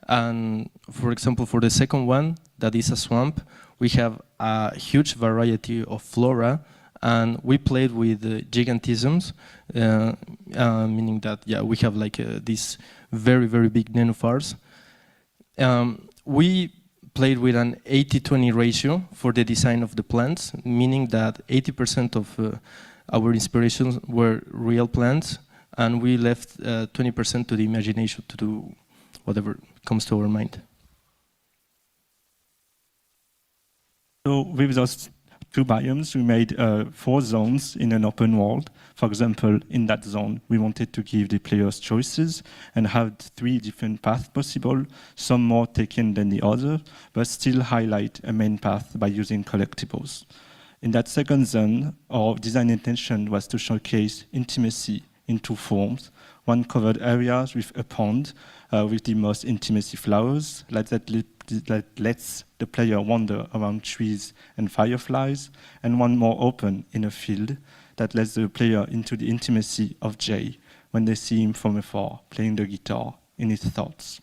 And for example, for the second one, that is a swamp, we have a huge variety of flora, and we played with gigantisms, meaning that we have like these very, very big nenúfars. We played with an 80-20 ratio for the design of the plants, meaning that 80% of our inspirations were real plants, and we left 20% to the imagination to do whatever comes to our mind. So with those 2 biomes, we made 4 zones in an open world. For example, in that zone, we wanted to give the players choices and have 3 different paths possible, some more taken than the other, but still highlight a main path by using collectibles. In that second zone, our design intention was to showcase intimacy in 2 forms. One covered areas with a pond with the most intimacy flowers that lets the player wander around trees and fireflies, and one more open in a field that lets the player into the intimacy of Jay when they see him from afar playing the guitar in his thoughts.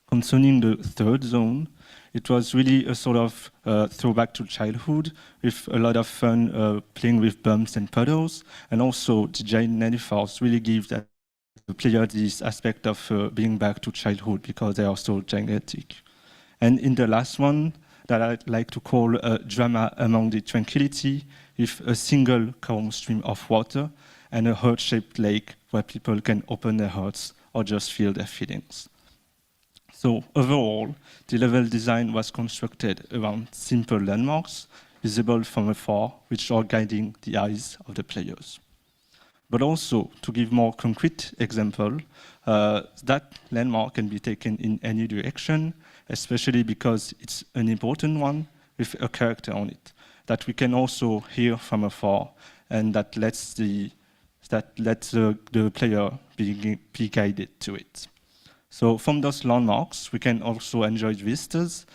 Concerning the third zone, it was really a sort of throwback to childhood with a lot of fun playing with bumps and puddles, and also the giant metaphors really give that the player this aspect of being back to childhood because they are so gigantic. And in the last one, that I'd like to call a drama among the tranquility, with a single calm stream of water and a heart-shaped lake where people can open their hearts or just feel their feelings. So overall, the level design was constructed around simple landmarks visible from afar, which are guiding the eyes of the players. But also, to give more concrete example, that landmark can be taken in any direction, especially because it's an important one with a character on it, that we can also hear from afar, and that lets the player be guided to it. So from those landmarks, we can also enjoy vistas,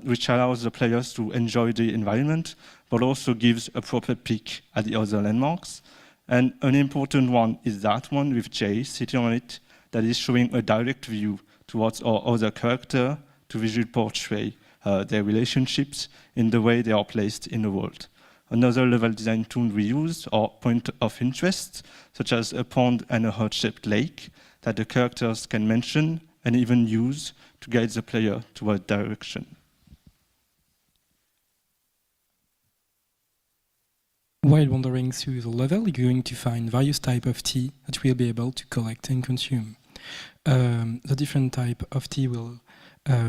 which allows the players to enjoy the environment, but also gives a proper peek at the other landmarks. And an important one is that one with Jay sitting on it, that is showing a direct view towards our other character to visually portray their relationships in the way they are placed in the world. Another level design tool we use are points of interest, such as a pond and a heart-shaped lake, that the characters can mention and even use to guide the player toward direction. While wandering through the level, you're going to find various types of tea that we'll be able to collect and consume. The different type of tea will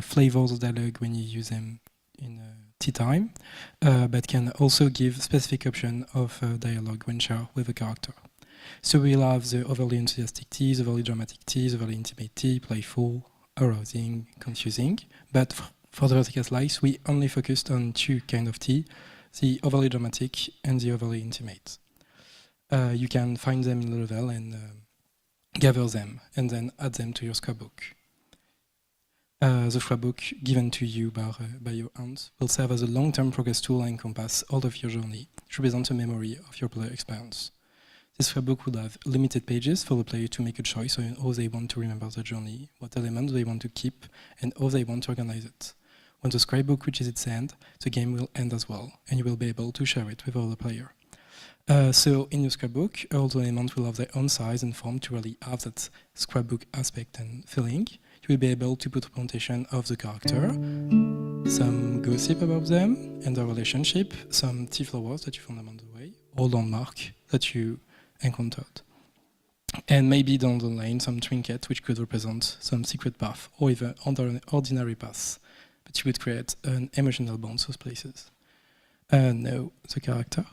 flavor the dialogue when you use them in tea time, but can also give specific option of dialogue when shared with a character. So we'll have the overly enthusiastic tea, the overly dramatic tea, the overly intimate tea, playful, arousing, confusing. But for the vertical slice, we only focused on 2 kinds of tea, the overly dramatic and the overly intimate. You can find them in the level and gather them, and then add them to your scrapbook. The scrapbook given to you by your aunt will serve as a long-term progress tool and encompass all of your journey to represent a memory of your player experience. This scrapbook would have limited pages for the player to make a choice on how they want to remember the journey, what elements they want to keep, and how they want to organize it. When the scrapbook reaches its end, the game will end as well, and you will be able to share it with other players. So in your scrapbook, all the elements will have their own size and form to really have that scrapbook aspect and feeling. You will be able to put representation of the character, some gossip about them and their relationship, some tea flowers that you found along the way, or landmark that you encountered. And maybe down the line, some trinket which could represent some secret path or even ordinary paths, but you would create an emotional bond to those places. Now, the character.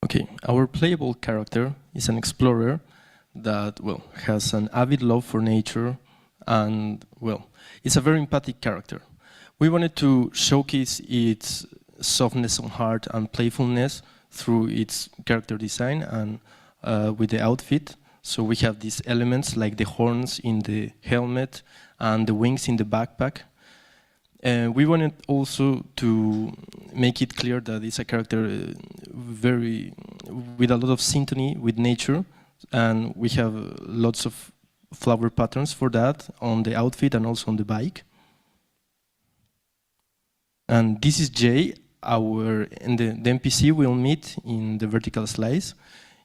Okay, our playable character is an explorer that, well, has an avid love for nature and, well, it's a very empathic character. We wanted to showcase its softness of heart and playfulness through its character design and with the outfit. So we have these elements like the horns in the helmet and the wings in the backpack. We wanted also to make it clear that it's a character with a lot of sympathy with nature, and we have lots of flower patterns for that on the outfit and also on the bike. And this is Jay, the NPC we'll meet in the vertical slice.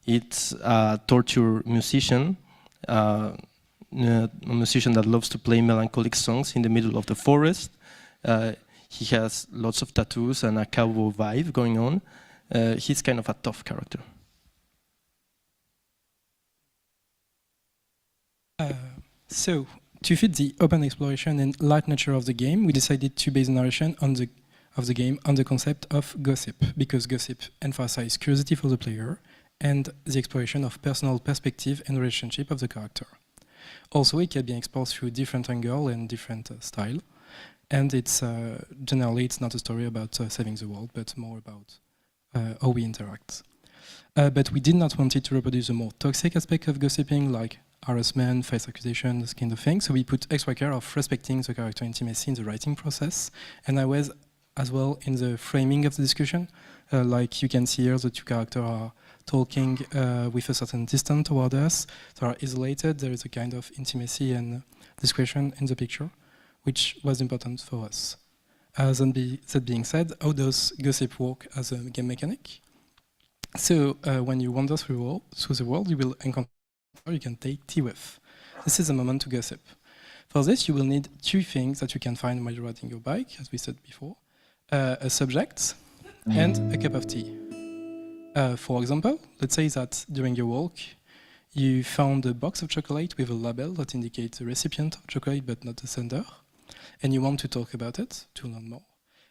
It's a torture musician, a musician that loves to play melancholic songs in the middle of the forest. He has lots of tattoos and a cowboy vibe going on. He's kind of a tough character. So to fit the open exploration and light nature of the game, we decided to base the narration of the game on the concept of gossip, because gossip emphasizes curiosity for the player and the exploration of personal perspective and relationship of the character. Also, it can be explored through different angles and different style, and it's generally it's not a story about saving the world, but more about how we interact. But we did not want it to reproduce a more toxic aspect of gossiping, like harassment, false accusation, this kind of thing. So we put extra care of respecting the character intimacy in the writing process, and I was as well in the framing of the discussion. Like you can see here, the two characters are talking with a certain distance toward us. They are isolated. There is a kind of intimacy and discretion in the picture, which was important for us. That being said, how does gossip work as a game mechanic? So when you wander through the world, you will encounter you can take tea with. This is a moment to gossip. For this, you will need two things that you can find while you're riding your bike, as we said before. A subject and a cup of tea. For example, let's say that during your walk, you found a box of chocolate with a label that indicates the recipient of chocolate but not the sender, and you want to talk about it to learn more.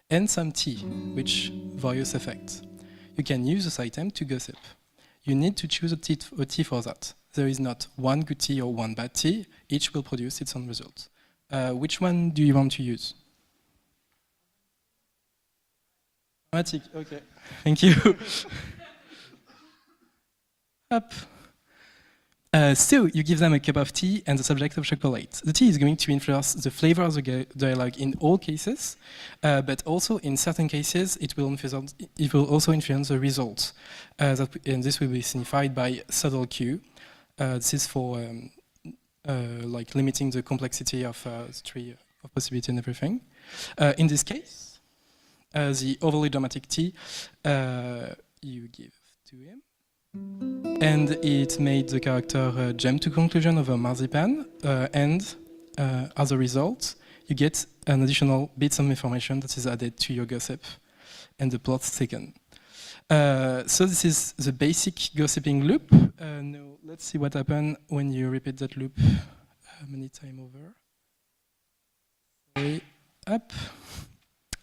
And some tea, which various effects. You can use this item to gossip. You need to choose a tea for that. There is not one good tea or one bad tea. Each will produce its own result. Which one do you want to use? Automatic, okay. Thank you. Up. So you give them a cup of tea and the subject of chocolate. The tea is going to influence the flavor of the dialogue in all cases, but also in certain cases it will also influence the results. And this will be signified by subtle cue. This is for like limiting the complexity of the tree of possibility and everything. In this case, the overly dramatic tea you give to him. And it made the character jump to conclusion of a marzipan, and as a result, you get an additional bits of information that is added to your gossip, and the plot thickens. So this is the basic gossiping loop. Now let's see what happens when you repeat that loop many times over. Sorry, up.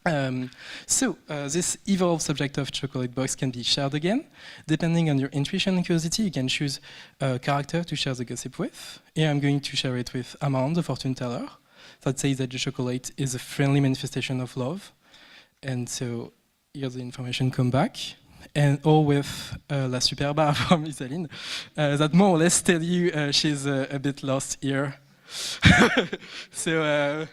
This evolved subject of chocolate box can be shared again. Depending on your intuition and curiosity, you can choose a character to share the gossip with. Here I'm going to share it with Amand, the fortune teller, that says that the chocolate is a friendly manifestation of love. And so here the information come back. And or with La Superba from Izaline, that more or less tell you she's a bit lost here. So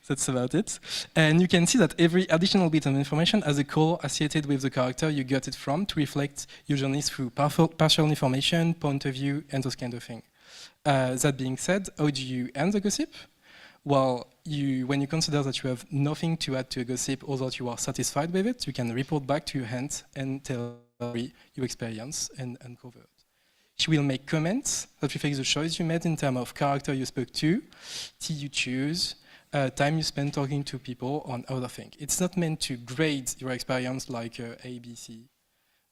that's about it. And you can see that every additional bit of information has a core associated with the character you got it from to reflect your journey through partial information, point of view, and those kind of things. That being said, how do you end the gossip? Well, when you consider that you have nothing to add to a gossip or that you are satisfied with it, you can report back to your hand and tell your experience and uncover it. She will make comments that reflect the choice you made in terms of character you spoke to, tea you choose, time you spend talking to people on other things. It's not meant to grade your experience like A, B, C,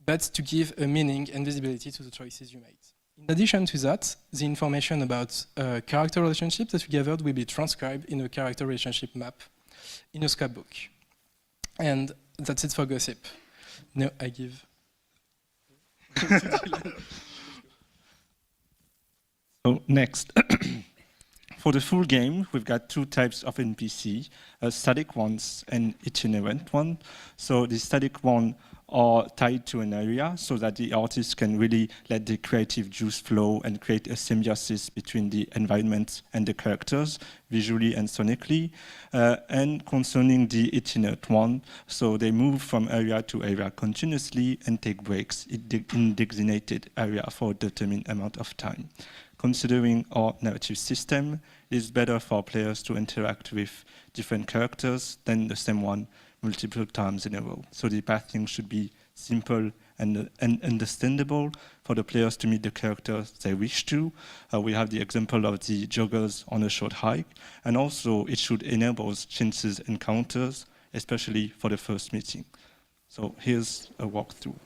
but to give a meaning and visibility to the choices you made. In addition to that, the information about character relationships that we gathered will be transcribed in a character relationship map in a scrapbook. And that's it for gossip. Now I give. So next. For the full game, we've got two types of NPC, static ones and itinerant one. So the static one are tied to an area so that the artist can really let the creative juice flow and create a symbiosis between the environment and the characters, visually and sonically. And concerning the itinerant one, so they move from area to area continuously and take breaks in designated area for a determined amount of time. Considering our narrative system, it's better for players to interact with different characters than the same one multiple times in a row. So the pathing should be simple and understandable for the players to meet the characters they wish to. We have the example of the joggers on a short hike, and also it should enable chances encounters, especially for the first meeting. So here's a walkthrough.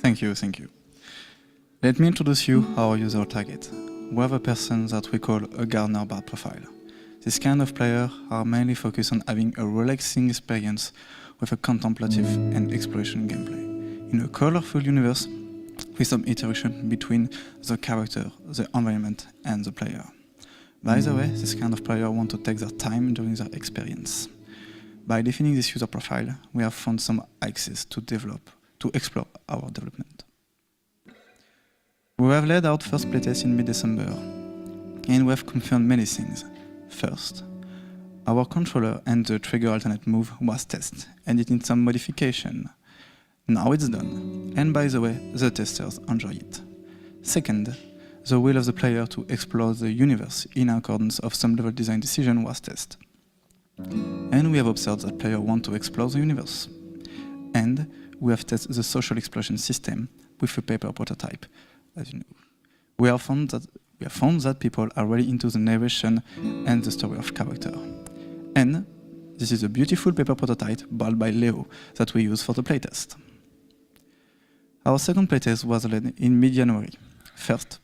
Thank you, thank you. Let me introduce you our user target. We have a person that we call a Gardner bar profile. This kind of player are mainly focused on having a relaxing experience with a contemplative and exploration gameplay in a colorful universe with some interaction between the character, the environment, and the player. By the way, this kind of player want to take their time during their experience. By defining this user profile, we have found some axes to explore our development. We have laid out first playtest in mid-December, and we have confirmed many things. First, our controller and the trigger alternate move was tested, and it needs some modification. Now it's done, and by the way, the testers enjoy it. Second, the will of the player to explore the universe in accordance of some level design decision was tested. And we have observed that players want to explore the universe. And we have tested the social exploration system with a paper prototype. As you know, we have found that people are really into the narration and the story of character. And this is a beautiful paper prototype built by Leo that we use for the playtest. Our second playtest was led in mid-January. First,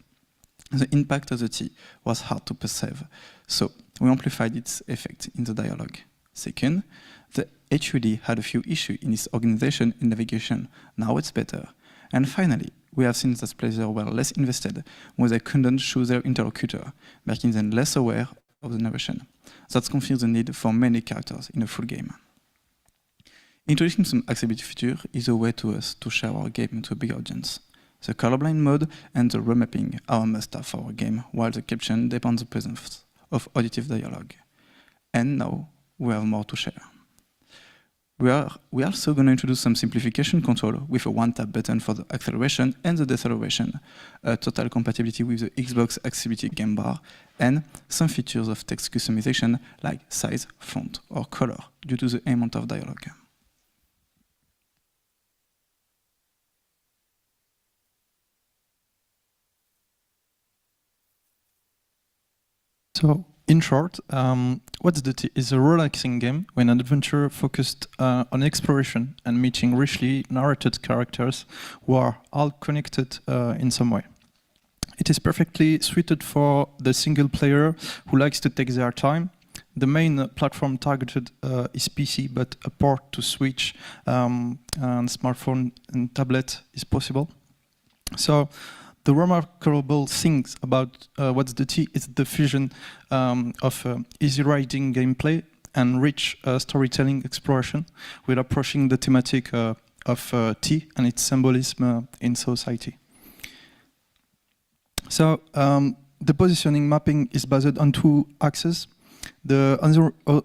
the impact of the tea was hard to perceive, so we amplified its effect in the dialogue. Second, the HUD had a few issues in its organization and navigation. Now it's better. And finally, we have seen that players were less invested when they couldn't choose their interlocutor, making them less aware of the narration. That confirms the need for many characters in a full game. Introducing some accessibility feature is a way to us to share our game to a big audience. The colorblind mode and the remapping are a must-have for our game, while the caption depends on the presence of auditive dialogue. And now, we have more to share. We are also going to introduce some simplification control with a one-tap button for the acceleration and the deceleration, total compatibility with the Xbox accessibility game bar, and some features of text customization like size, font, or color due to the amount of dialogue. So, in short, What's the Tea is a relaxing game when an adventure focused on exploration and meeting richly narrated characters who are all connected in some way. It is perfectly suited for the single player who likes to take their time. The main platform targeted is PC, but a port to Switch and smartphone and tablet is possible. So, the remarkable things about What's the Tea is the fusion of easy riding gameplay and rich storytelling exploration with approaching the thematic of tea and its symbolism in society. So the positioning mapping is based on two axes. The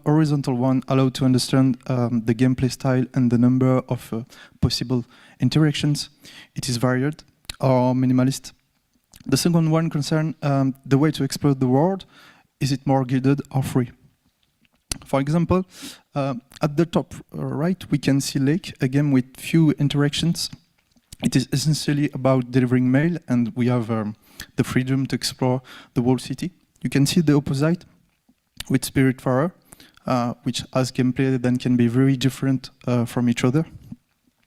horizontal one allows to understand the gameplay style and the number of possible interactions. It is varied or minimalist. The second one concerns the way to explore the world. Is it more guided or free? For example, at the top right, we can see Lake, a game with few interactions. It is essentially about delivering mail, and we have the freedom to explore the whole city. You can see the opposite with Spiritfarer, which has gameplay that can be very different from each other.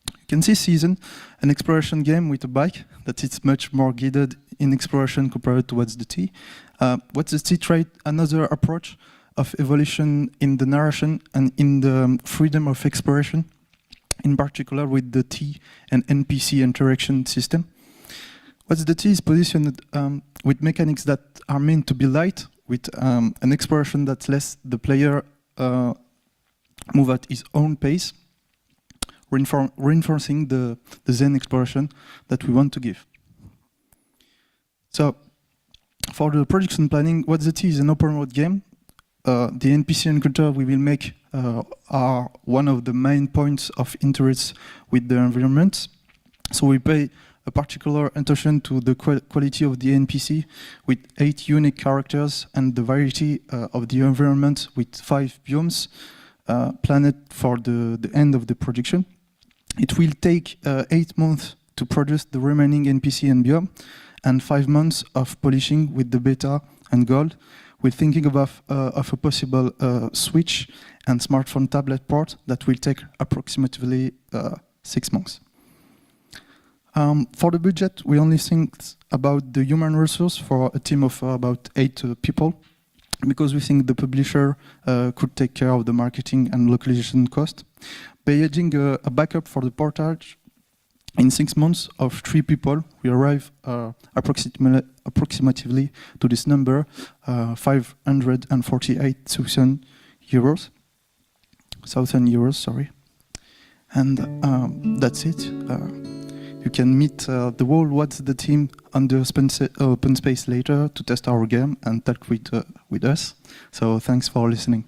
You can see Season, an exploration game with a bike that is much more guided in exploration compared to What's the Tea. What's the Tea tried another approach of evolution in the narration and in the freedom of exploration, in particular with the T and NPC interaction system. What's the T is positioned with mechanics that are meant to be light, with an exploration that lets the player move at his own pace, reinforcing the Zen exploration that we want to give. So, for the production planning, What's the Tea is an open world game. The NPC encounter we will make are one of the main points of interest with the environment. So we pay a particular attention to the quality of the NPC with 8 unique characters and the variety of the environment with 5 biomes planned for the end of the production. It will take 8 months to produce the remaining NPC and biome, and 5 months of polishing with the beta and gold. We're thinking of a possible Switch and smartphone tablet port that will take approximately 6 months. For the budget, we only think about the human resource for a team of about 8 people, because we think the publisher could take care of the marketing and localization cost. By adding a backup for the portage, in 6 months of 3 people, we arrive approximately to this number, 548,000 euros. Sorry. And that's it. You can meet the whole What's the Team on the open space later to test our game and talk with us. So thanks for listening.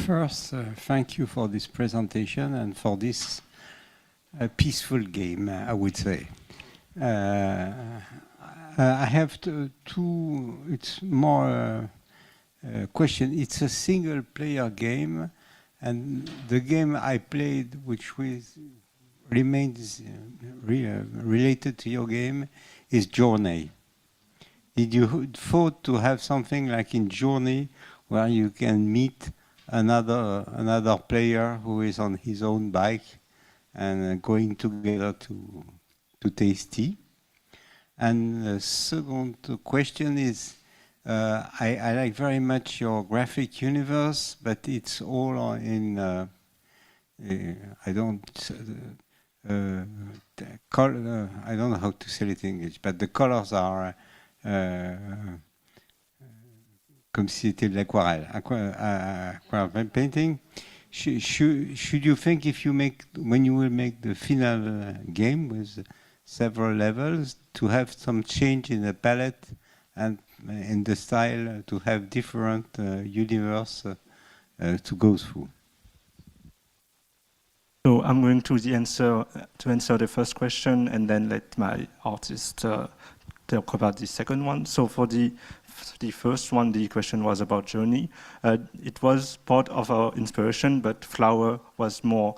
First, thank you for this presentation and for this peaceful game, I would say. I have two, it's more a question. It's a single player game, and the game I played, which remains related to your game, is Journey. Did you thought to have something like in Journey, where you can meet another player who is on his own bike and going together to taste tea? And the second question is, I like very much your graphic universe, but it's all in, I don't know how to say it in English, but the colors are comme si c'était de l'aquarelle, aquarelle painting. Should you think if you when you will make the final game with several levels, to have some change in the palette and in the style, to have different universe to go through? So I'm going to answer the first question and then let my artist talk about the second one. So for the first one, the question was about Journey. It was part of our inspiration, but Flower was more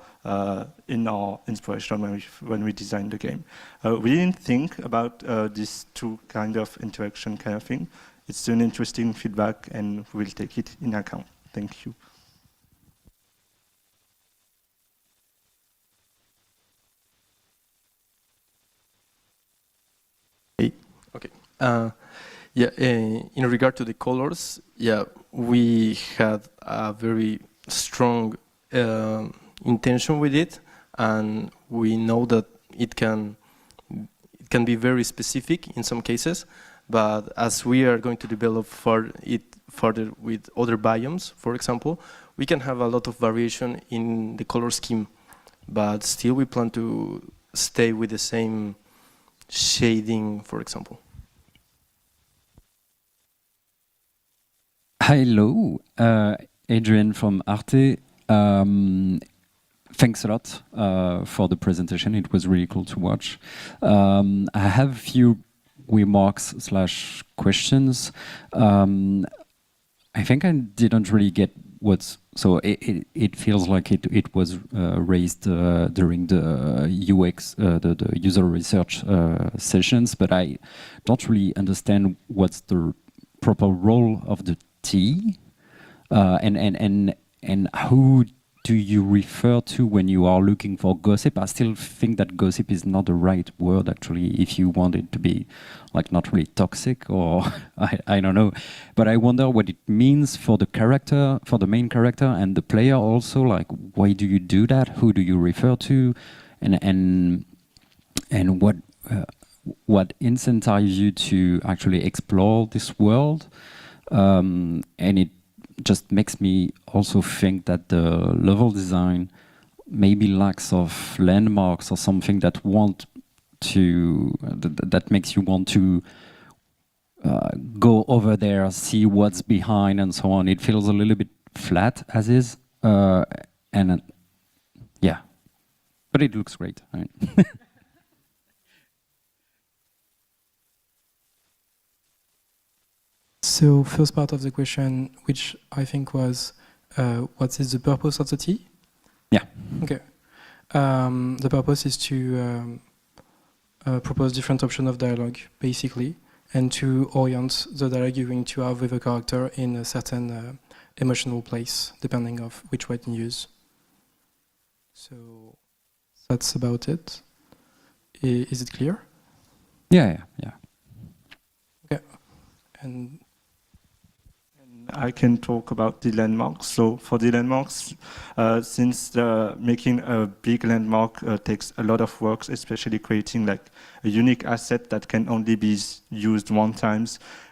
in our inspiration when we designed the game. We didn't think about these two kind of interaction kind of thing. It's an interesting feedback, and we'll take it in account. Thank you. Okay. Yeah, in regard to the colors, yeah, we had a very strong intention with it, and we know that it can be very specific in some cases, but as we are going to develop further with other biomes, for example, we can have a lot of variation in the color scheme, but still we plan to stay with the same shading, for example. Hello, Adrian from Arte. Thanks a lot for the presentation. It was really cool to watch. I have a few remarks / questions. I think I didn't really get what's... So it feels like it was raised during the UX, the user research sessions, but I don't really understand what's the proper role of the T, and who do you refer to when you are looking for gossip? I still think that gossip is not the right word, actually, if you want it to be like not really toxic, or I don't know. But I wonder what it means for the character, for the main character and the player also, like why do you do that? Who do you refer to? And what incentivizes you to actually explore this world? And it just makes me also think that the level design maybe lacks of landmarks or something that that makes you want to go over there, see what's behind and so on. It feels a little bit flat as is, and yeah, but it looks great. Right? So first part of the question, which I think was, what is the purpose of the T? Yeah. Okay. The purpose is to propose different options of dialogue, basically, and to orient the dialogue you're going to have with a character in a certain emotional place, depending of which word you use. So that's about it. Is it clear? Yeah. Okay. And I can talk about the landmarks. So for the landmarks, since making a big landmark takes a lot of work, especially creating like a unique asset that can only be used one time,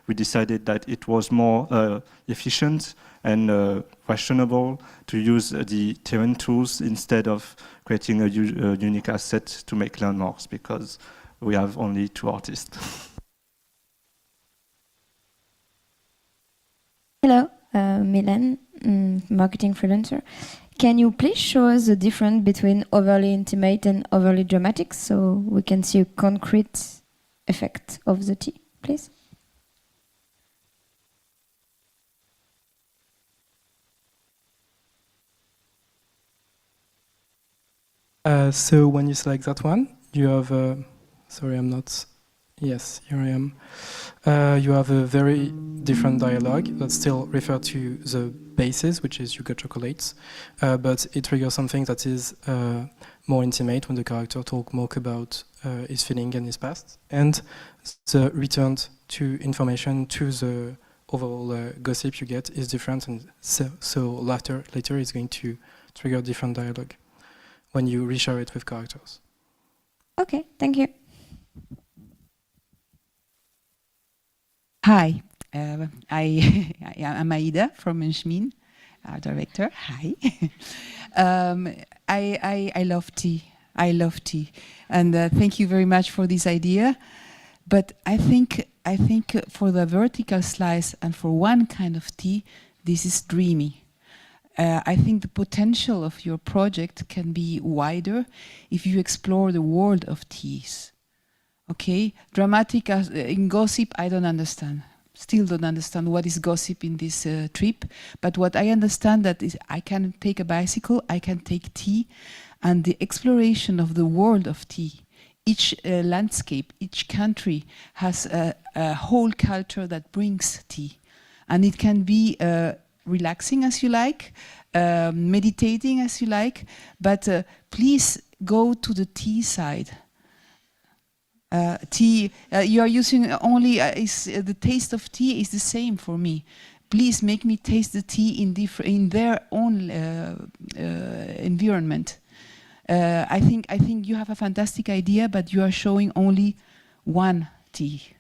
we decided that it was more efficient and questionable to use the terrain tools instead of creating a unique asset to make landmarks, because we have only 2 artists. Hello, Milan, marketing freelancer. Can you please show us the difference between overly intimate and overly dramatic so we can see a concrete effect of the T, please? So when you select that one, you have, sorry, I'm not, yes, here I am. You have a very different dialogue that still refers to the basis, which is you got chocolates, but it triggers something that is more intimate when the character talks more about his feeling and his past, and the return to information to the overall gossip you get is different, and so later is going to trigger different dialogue when you reshare it with characters. Okay, thank you. Hi, I'm Aida from Maxime, our director. Hi. I love tea. I love tea, and thank you very much for this idea. But I think for the vertical slice and for one kind of tea, this is dreamy. I think the potential of your project can be wider if you explore the world of teas. Okay, dramatic in gossip, I don't understand. Still don't understand what is gossip in this trip. But what I understand that is I can take a bicycle, I can take tea, and the exploration of the world of tea. Each landscape, each country has a whole culture that brings tea. And it can be relaxing as you like, meditating as you like, but please go to the tea side. Tea, you are using only, the taste of tea is the same for me. Please make me taste the tea in their own environment. I think you have a fantastic idea, but you are showing only one T.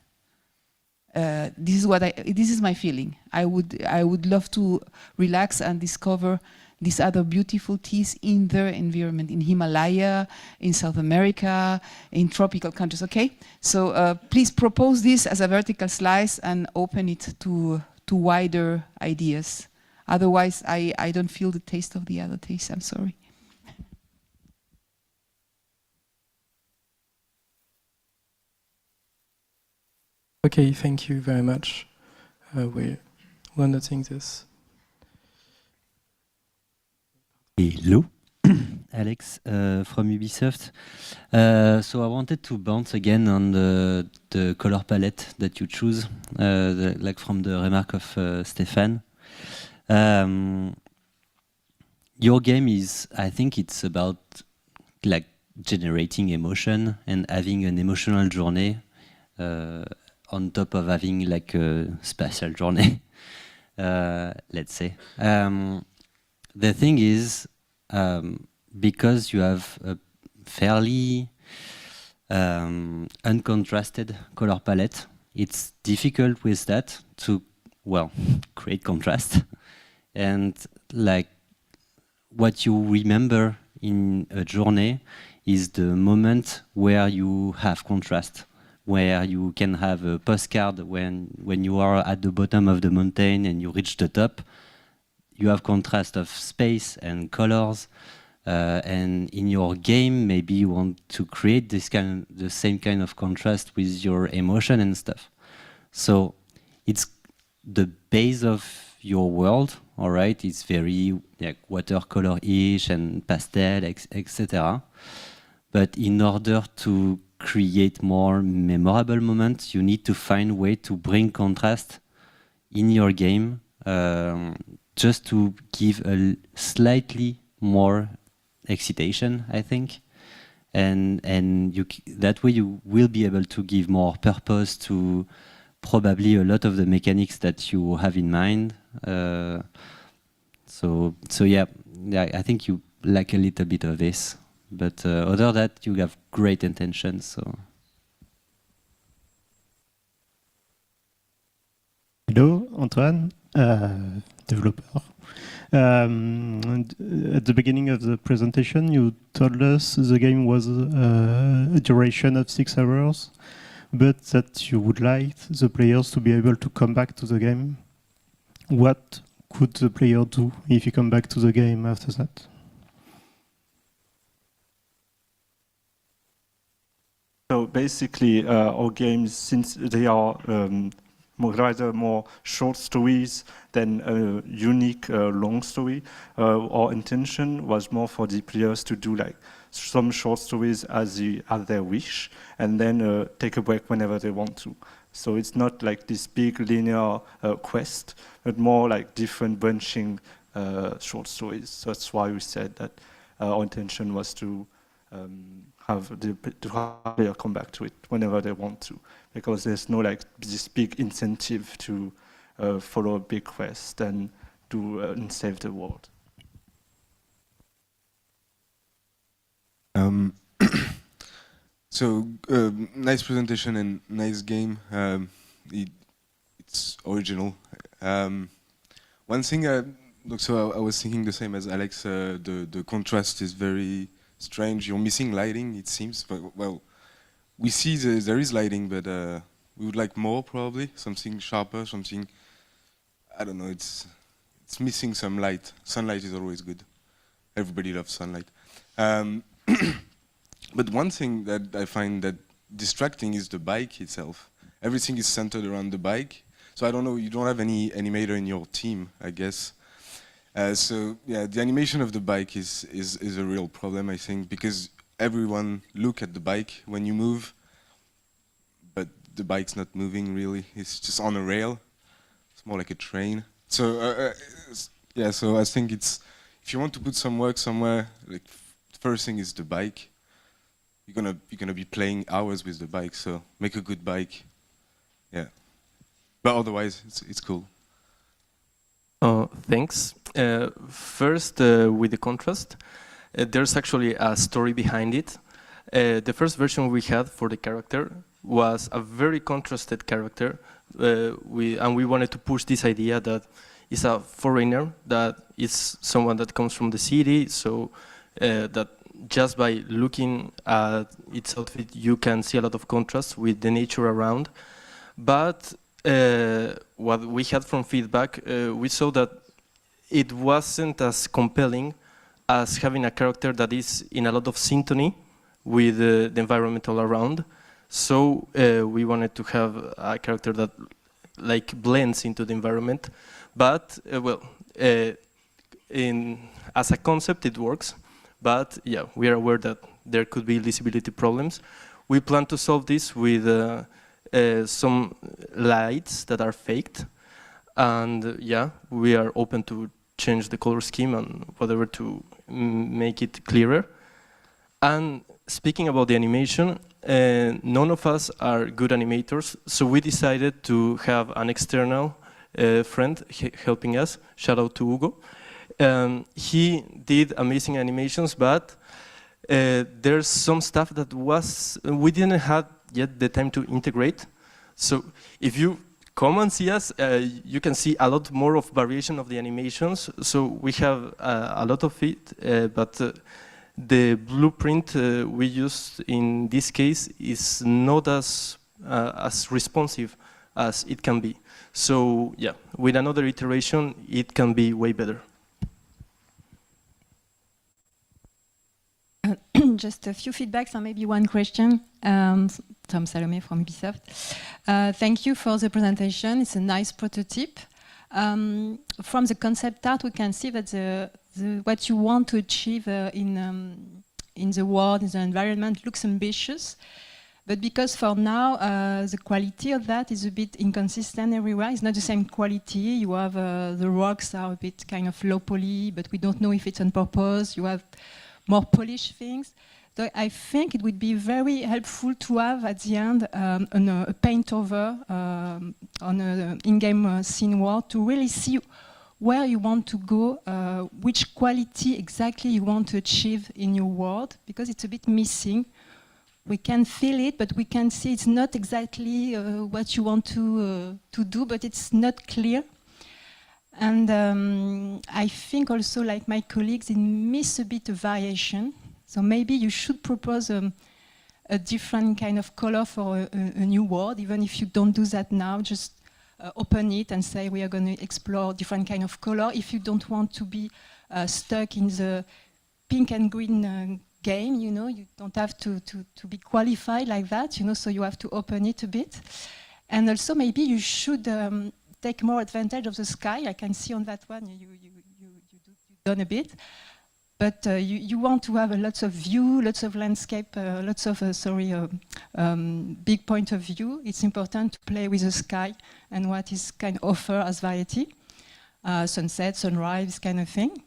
This is my feeling. I would love to relax and discover these other beautiful teas in their environment, in Himalaya, in South America, in tropical countries. Okay, so please propose this as a vertical slice and open it to wider ideas. Otherwise, I don't feel the taste of the other taste. I'm sorry. Okay, thank you very much. We're noting this. Hello, Alex from Ubisoft. So I wanted to bounce again on the color palette that you choose, like from the remark of Stéphane. Your game is, I think it's about like generating emotion and having an emotional journey on top of having like a spatial journey, let's say. The thing is, because you have a fairly uncontrasted color palette, it's difficult with that to, well, create contrast. And like what you remember in a journey is the moment where you have contrast, where you can have a postcard when you are at the bottom of the mountain and you reach the top. You have contrast of space and colors, and in your game, maybe you want to create the same kind of contrast with your emotion and stuff. So it's the base of your world, all right? It's very like watercolor-ish and pastel, etc. But in order to create more memorable moments, you need to find a way to bring contrast in your game, just to give a slightly more excitation, I think. And that way you will be able to give more purpose to probably a lot of the mechanics that you have in mind. So yeah, I think you lack a little bit of this. But other than that, you have great intentions. So. Hello, Antoine, developer. At the beginning of the presentation, you told us the game was a duration of 6 hours, but that you would like the players to be able to come back to the game. What could the player do if he come back to the game after that? So basically, our games, since they are rather more short stories than a unique long story, our intention was more for the players to do like some short stories at their wish, and then take a break whenever they want to. So it's not like this big linear quest, but more like different branching short stories. So that's why we said that our intention was to have the player come back to it whenever they want to, because there's no like this big incentive to follow a big quest and do and save the world. So nice presentation and nice game. It's original. One thing, so I was thinking the same as Alex. The contrast is very strange. You're missing lighting, it seems. But well, we see there is lighting, but we would like more probably. Something sharper, something. I don't know. It's missing some light. Sunlight is always good. Everybody loves sunlight. But one thing that I find that distracting is the bike itself. Everything is centered around the bike. So I don't know, you don't have any animator in your team, I guess. So yeah, the animation of the bike is a real problem, I think, because everyone look at the bike when you move, but the bike's not moving really. It's just on a rail. It's more like a train. So yeah, so I think it's, if you want to put some work somewhere, like first thing is the bike. You're gonna be playing hours with the bike, so make a good bike. Yeah, but otherwise it's cool. Thanks. First, with the contrast, there's actually a story behind it. The first version we had for the character was a very contrasted character, and we wanted to push this idea that it's a foreigner, that is someone that comes from the city, so that just by looking at its outfit, you can see a lot of contrast with the nature around. But what we had from feedback, we saw that it wasn't as compelling as having a character that is in a lot of synchrony with the environment all around. So we wanted to have a character that like blends into the environment. But well, as a concept it works. But yeah, we are aware that there could be legibility problems. We plan to solve this with some lights that are faked. And yeah, we are open to change the color scheme and whatever to make it clearer. And speaking about the animation, none of us are good animators, so we decided to have an external friend helping us. Shout out to Hugo. He did amazing animations, but there's some stuff that we didn't have yet the time to integrate. So if you come and see us, you can see a lot more of variation of the animations. So we have a lot of it, but the blueprint we used in this case is not as responsive as it can be. So yeah, with another iteration, it can be way better. Just a few feedbacks and maybe one question. Tom Salome from Ubisoft. Thank you for the presentation. It's a nice prototype. From the concept art, we can see that what you want to achieve in the world, in the environment, looks ambitious. But because for now, the quality of that is a bit inconsistent everywhere. It's not the same quality. You have the rocks are a bit kind of low poly, but we don't know if it's on purpose. You have more polished things. So I think it would be very helpful to have at the end a paint over on an in-game scene world to really see where you want to go, which quality exactly you want to achieve in your world, because it's a bit missing. We can feel it, but we can see it's not exactly what you want to do, but it's not clear. And I think also, like my colleagues, they miss a bit of variation. So maybe you should propose a different kind of color for a new world, even if you don't do that now, just open it and say we are going to explore different kind of color. If you don't want to be stuck in the pink and green game, you know, you don't have to be qualified like that, you know, so you have to open it a bit. And also maybe you should take more advantage of the sky. I can see on that one you've done a bit. But you want to have lots of view, lots of landscape, lots of, big point of view. It's important to play with the sky and what is kind of offer as variety. Sunset, sunrise, this kind of thing.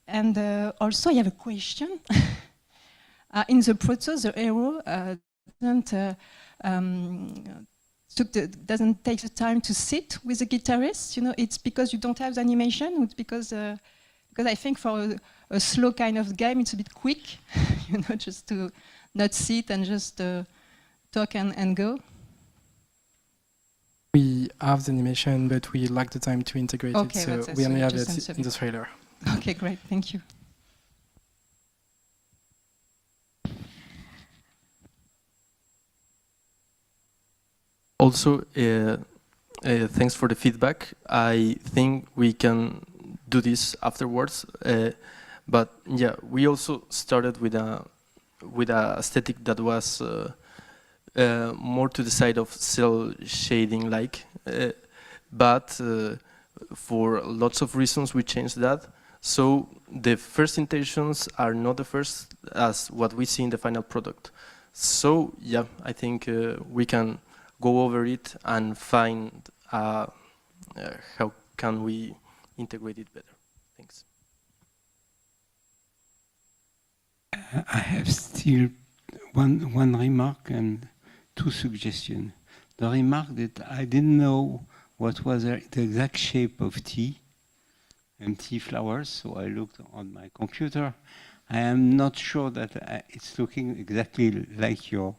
And also I have a question. In the proto, the hero doesn't take the time to sit with the guitarist. You know, it's because you don't have the animation. It's because I think for a slow kind of game, it's a bit quick, you know, just to not sit and just talk and go. We have the animation, but we lack the time to integrate it, so we only have it in the trailer. Okay, great, thank you. Also, thanks for the feedback. I think we can do this afterwards. But yeah, we also started with a aesthetic that was more to the side of cell shading like, but for lots of reasons we changed that. So the first intentions are not the first as what we see in the final product. So yeah, I think we can go over it and find how can we integrate it better. Thanks. I have still one remark and two suggestions. The remark that I didn't know what was the exact shape of tea and tea flowers, so I looked on my computer I am not sure that it's looking exactly like your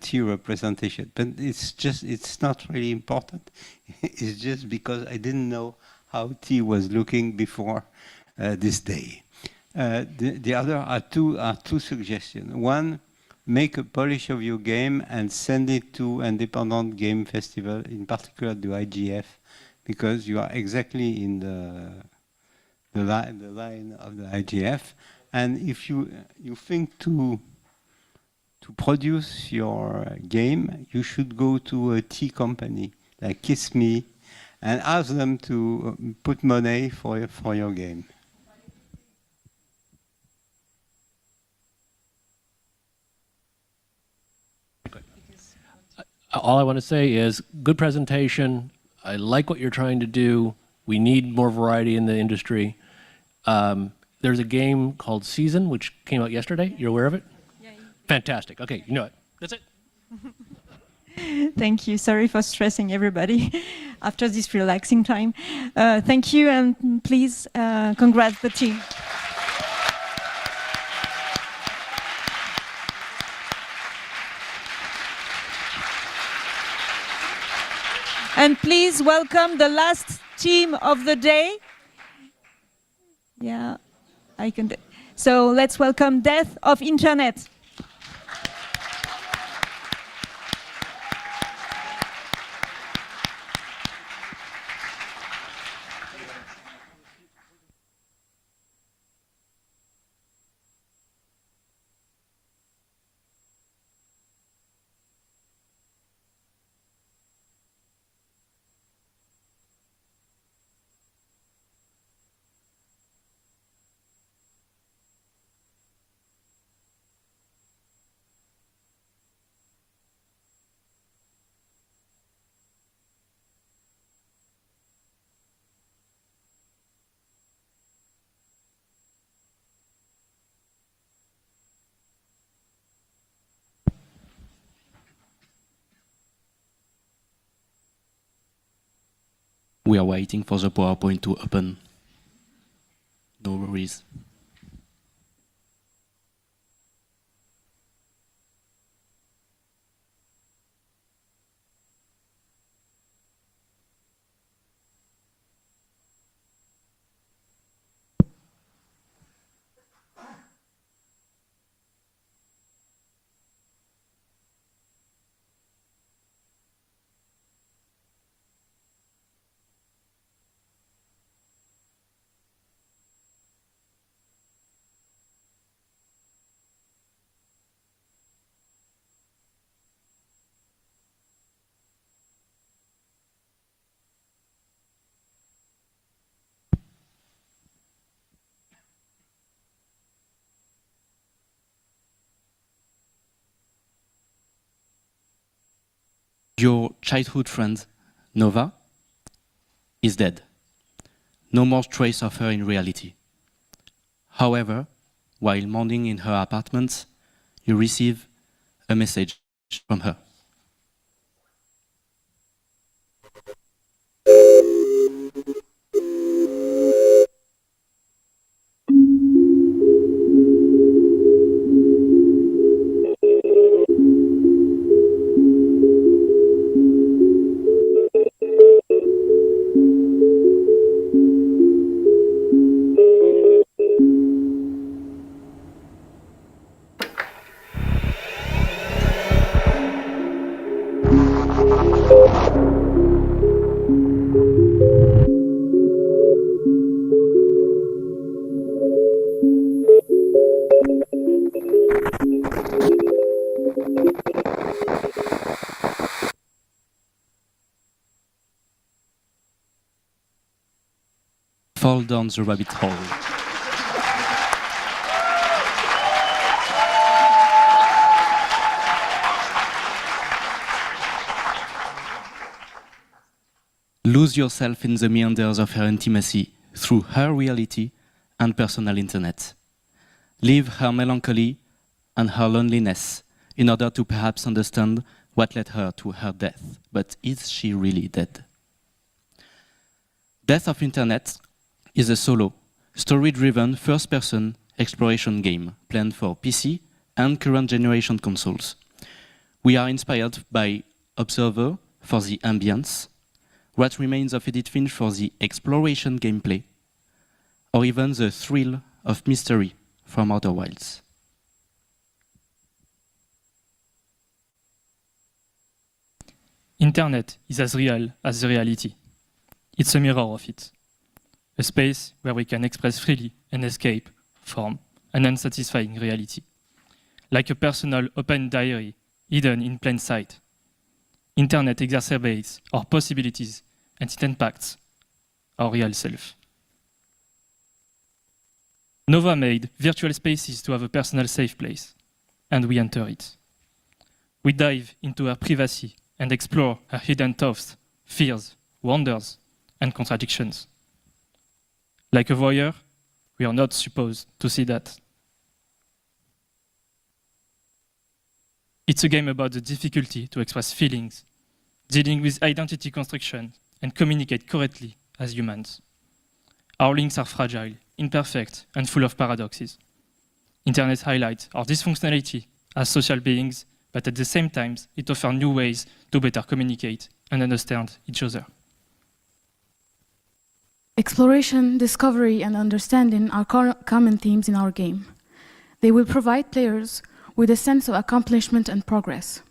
tea representation, but it's not really important. It's just because I didn't know how tea was looking before this day. The other are two suggestions. One, make a polish of your game and send it to independent game festival, in particular the IGF, because you are exactly in the line of the IGF. And if you think to produce your game, you should go to a tea company like Kiss Me and ask them to put money for your game. All I want to say is good presentation. I like what you're trying to do. We need more variety in the industry. There's a game called Season, which came out yesterday. You're aware of it? Yeah. Fantastic. Okay, you know it. That's it. Thank you. Sorry for stressing everybody after this relaxing time. Thank you, and please congrats the team. And please welcome the last team of the day. Yeah, I can. So let's welcome Death of Internet. We are waiting for the PowerPoint to open. No worries. Your childhood friend, Nova, is dead. No more trace of her in reality. However, while mourning in her apartment, you receive a message from her. Fall down the rabbit hole. Lose yourself in the meanders of her intimacy through her reality and personal internet. Leave her melancholy and her loneliness in order to perhaps understand what led her to her death. But is she really dead? Death of Internet is a solo, story-driven, first-person exploration game planned for PC and current generation consoles. We are inspired by Observer for the ambience, What Remains of Edith Finch for the exploration gameplay, or even the thrill of mystery from Outer Wilds. Internet is as real as the reality. It's a mirror of it. A space where we can express freely and escape from an unsatisfying reality. Like a personal open diary hidden in plain sight. Internet exacerbates our possibilities and it impacts our real self. Nova made virtual spaces to have a personal safe place, and we enter it. We dive into her privacy and explore her hidden thoughts, fears, wonders, and contradictions. Like a voyeur, we are not supposed to see that. It's a game about the difficulty to express feelings, dealing with identity construction, and communicate correctly as humans. Our links are fragile, imperfect, and full of paradoxes. Internet highlights our dysfunctionality as social beings, but at the same time, it offers new ways to better communicate and understand each other. Exploration, discovery, and understanding are common themes in our game. They will provide players with a sense of accomplishment and progress.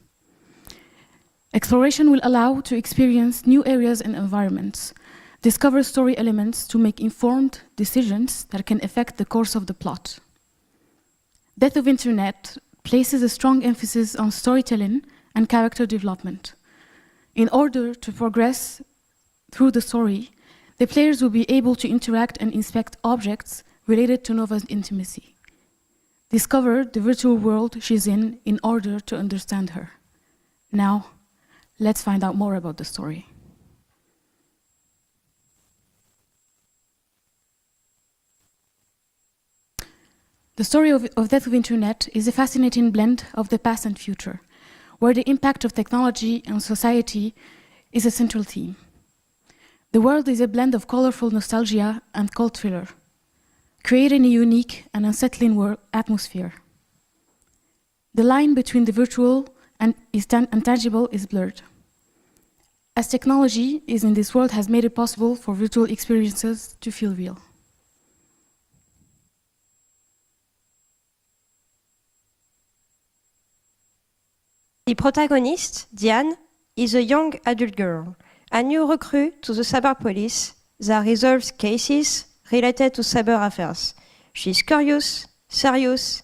Exploration will allow to experience new areas and environments, discover story elements to make informed decisions that can affect the course of the plot. Death of Internet places a strong emphasis on storytelling and character development. In order to progress through the story, the players will be able to interact and inspect objects related to Nova's intimacy. Discover the virtual world she's in order to understand her. Now, let's find out more about the story. The story of Death of Internet is a fascinating blend of the past and future, where the impact of technology on society is a central theme. The world is a blend of colorful nostalgia and cold thriller, creating a unique and unsettling atmosphere. The line between the virtual and intangible is blurred, as technology in this world has made it possible for virtual experiences to feel real. The protagonist, Diane, is a young adult girl, a new recruit to the cyber police that resolves cases related to cyber affairs. She's curious, serious,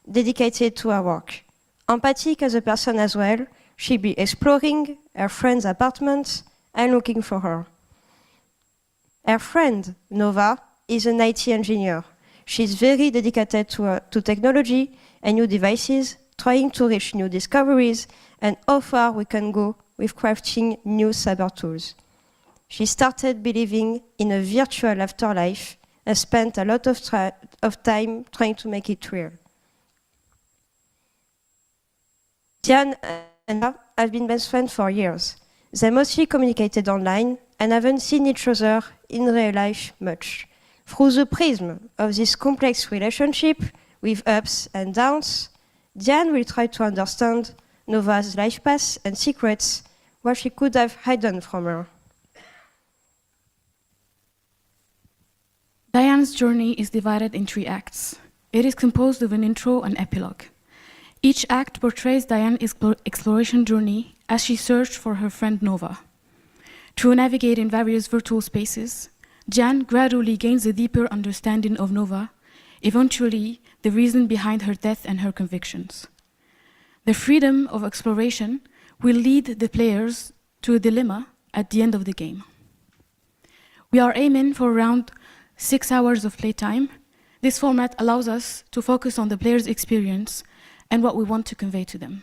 dedicated to her work. Empathic as a person as well, she'll be exploring her friend's apartment and looking for her. Her friend, Nova, is an IT engineer. She's very dedicated to technology and new devices, trying to reach new discoveries and how far we can go with crafting new cyber tools. She started believing in a virtual afterlife and spent a lot of time trying to make it real. Diane and Anna have been best friends for years. They mostly communicated online and haven't seen each other in real life much. Through the prism of this complex relationship with ups and downs, Diane will try to understand Nova's life path and secrets, what she could have hidden from her. Diane's journey is divided in 3 acts. It is composed of an intro and epilogue. Each act portrays Diane's exploration journey as she searched for her friend Nova. Through navigating various virtual spaces, Diane gradually gains a deeper understanding of Nova, eventually the reason behind her death and her convictions. The freedom of exploration will lead the players to a dilemma at the end of the game. We are aiming for around 6 hours of playtime. This format allows us to focus on the player's experience and what we want to convey to them.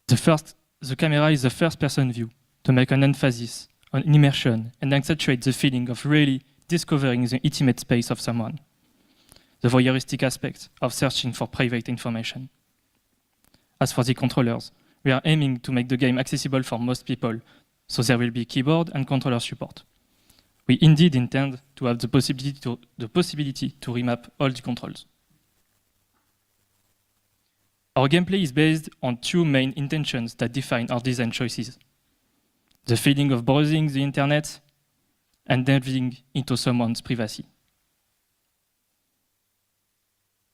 The camera is the first-person view to make an emphasis on immersion and accentuate the feeling of really discovering the intimate space of someone, the voyeuristic aspect of searching for private information. As for the controllers, we are aiming to make the game accessible for most people so there will be keyboard and controller support. We indeed intend to have the possibility to remap all the controls. Our gameplay is based on two main intentions that define our design choices: the feeling of browsing the internet and delving into someone's privacy.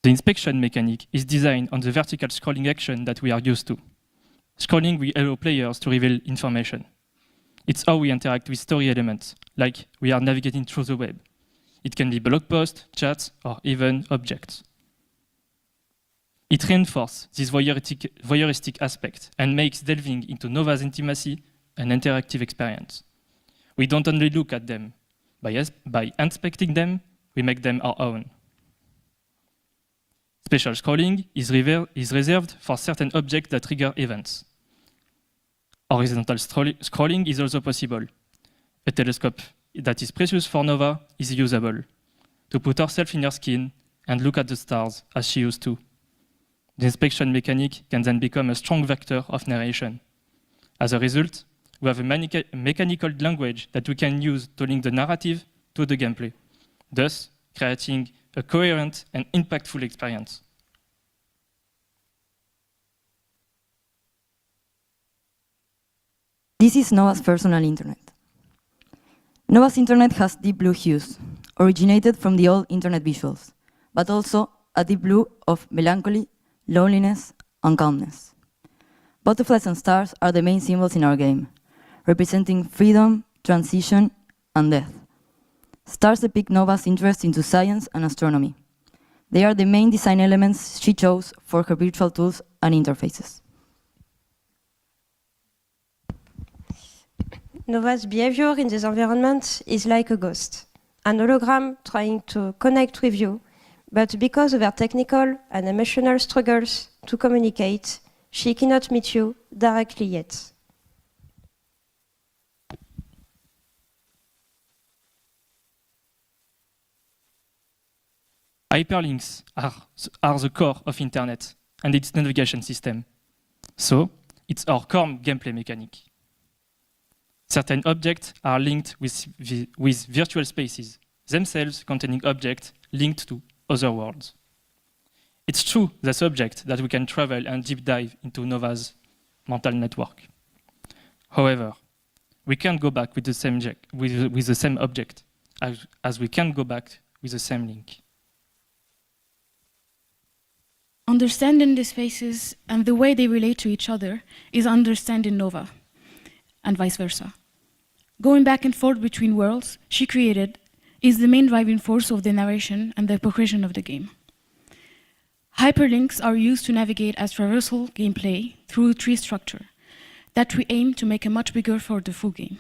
The inspection mechanic is designed on the vertical scrolling action that we are used to. Scrolling will allow players to reveal information. It's how we interact with story elements, like we are navigating through the web. It can be blog posts, chats, or even objects. It reinforces this voyeuristic aspect and makes delving into Nova's intimacy an interactive experience. We don't only look at them. By inspecting them, we make them our own. Special scrolling is reserved for certain objects that trigger events. Horizontal scrolling is also possible. A telescope that is precious for Nova is usable to put herself in her skin and look at the stars as she used to. The inspection mechanic can then become a strong vector of narration. As a result, we have a mechanical language that we can use to link the narrative to the gameplay, thus creating a coherent and impactful experience. This is Nova's personal internet. Nova's internet has deep blue hues, originated from the old internet visuals, but also a deep blue of melancholy, loneliness, and calmness. Butterflies and stars are the main symbols in our game, representing freedom, transition, and death. Stars depict Nova's interest into science and astronomy. They are the main design elements she chose for her virtual tools and interfaces. Nova's behavior in this environment is like a ghost, an hologram trying to connect with you, but because of her technical and emotional struggles to communicate, she cannot meet you directly yet. Hyperlinks are the core of Internet and its navigation system. So, it's our core gameplay mechanic. Certain objects are linked with virtual spaces, themselves containing objects linked to other worlds. It's through this object that we can travel and deep dive into Nova's mental network. However, we can't go back with the same object as we can go back with the same link. Understanding the spaces and the way they relate to each other is understanding Nova, and vice versa. Going back and forth between worlds she created is the main driving force of the narration and the progression of the game. Hyperlinks are used to navigate as traversal gameplay through a tree structure that we aim to make a much bigger for the full game.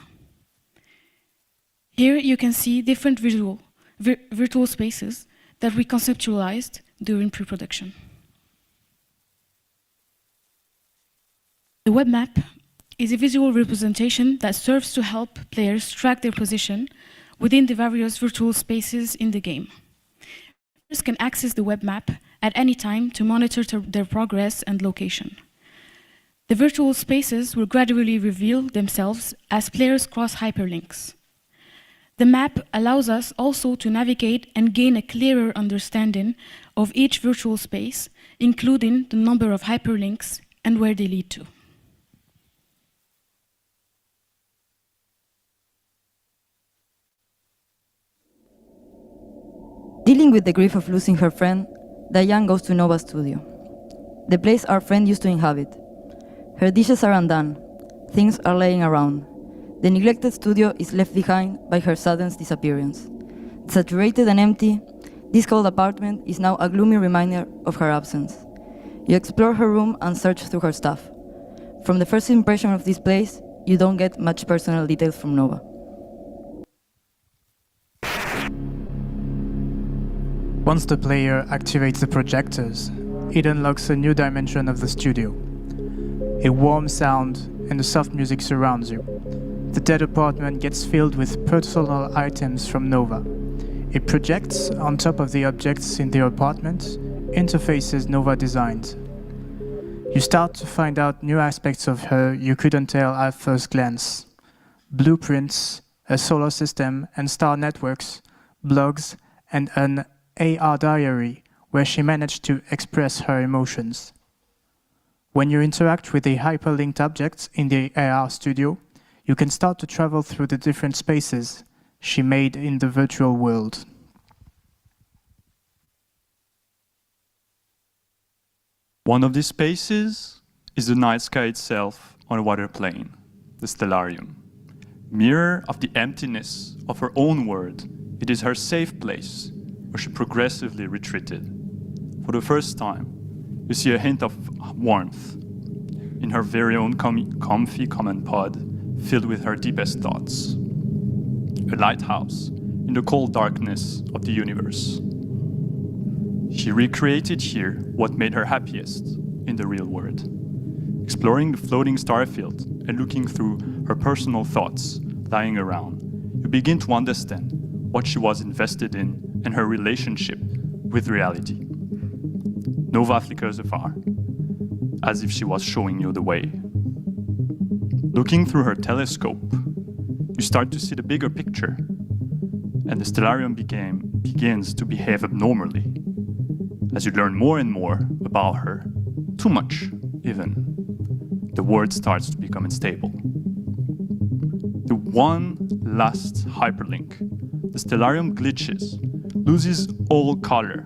Here you can see different virtual spaces that we conceptualized during pre-production. The web map is a visual representation that serves to help players track their position within the various virtual spaces in the game. Players can access the web map at any time to monitor their progress and location. The virtual spaces will gradually reveal themselves as players cross hyperlinks. The map allows us also to navigate and gain a clearer understanding of each virtual space, including the number of hyperlinks and where they lead to. Dealing with the grief of losing her friend, Diane goes to Nova's studio, the place our friend used to inhabit. Her dishes are undone, things are laying around. The neglected studio is left behind by her sudden disappearance. Saturated and empty, this cold apartment is now a gloomy reminder of her absence. You explore her room and search through her stuff. From the first impression of this place, you don't get much personal details from Nova. Once the player activates the projectors, it unlocks a new dimension of the studio. A warm sound and the soft music surrounds you. The dead apartment gets filled with personal items from Nova. It projects on top of the objects in the apartment interfaces Nova designed. You start to find out new aspects of her you couldn't tell at first glance. blueprints, a solar system and star networks, blogs, and an AR diary where she managed to express her emotions. When you interact with the hyperlinked objects in the AR studio, you can start to travel through the different spaces she made in the virtual world. One of these spaces is the night sky itself on a water plane, the stellarium. Mirror of the emptiness of her own world, it is her safe place where she progressively retreated. For the first time, you see a hint of warmth in her very own comfy common pod filled with her deepest thoughts. A lighthouse in the cold darkness of the universe. She recreated here what made her happiest in the real world. Exploring the floating starfield and looking through her personal thoughts lying around, you begin to understand what she was invested in and her relationship with reality. Nova flickers afar, as if she was showing you the way. Looking through her telescope, you start to see the bigger picture, and the stellarium begins to behave abnormally. As you learn more and more about her, too much even, the world starts to become unstable. The one last hyperlink, the stellarium glitches, loses all color,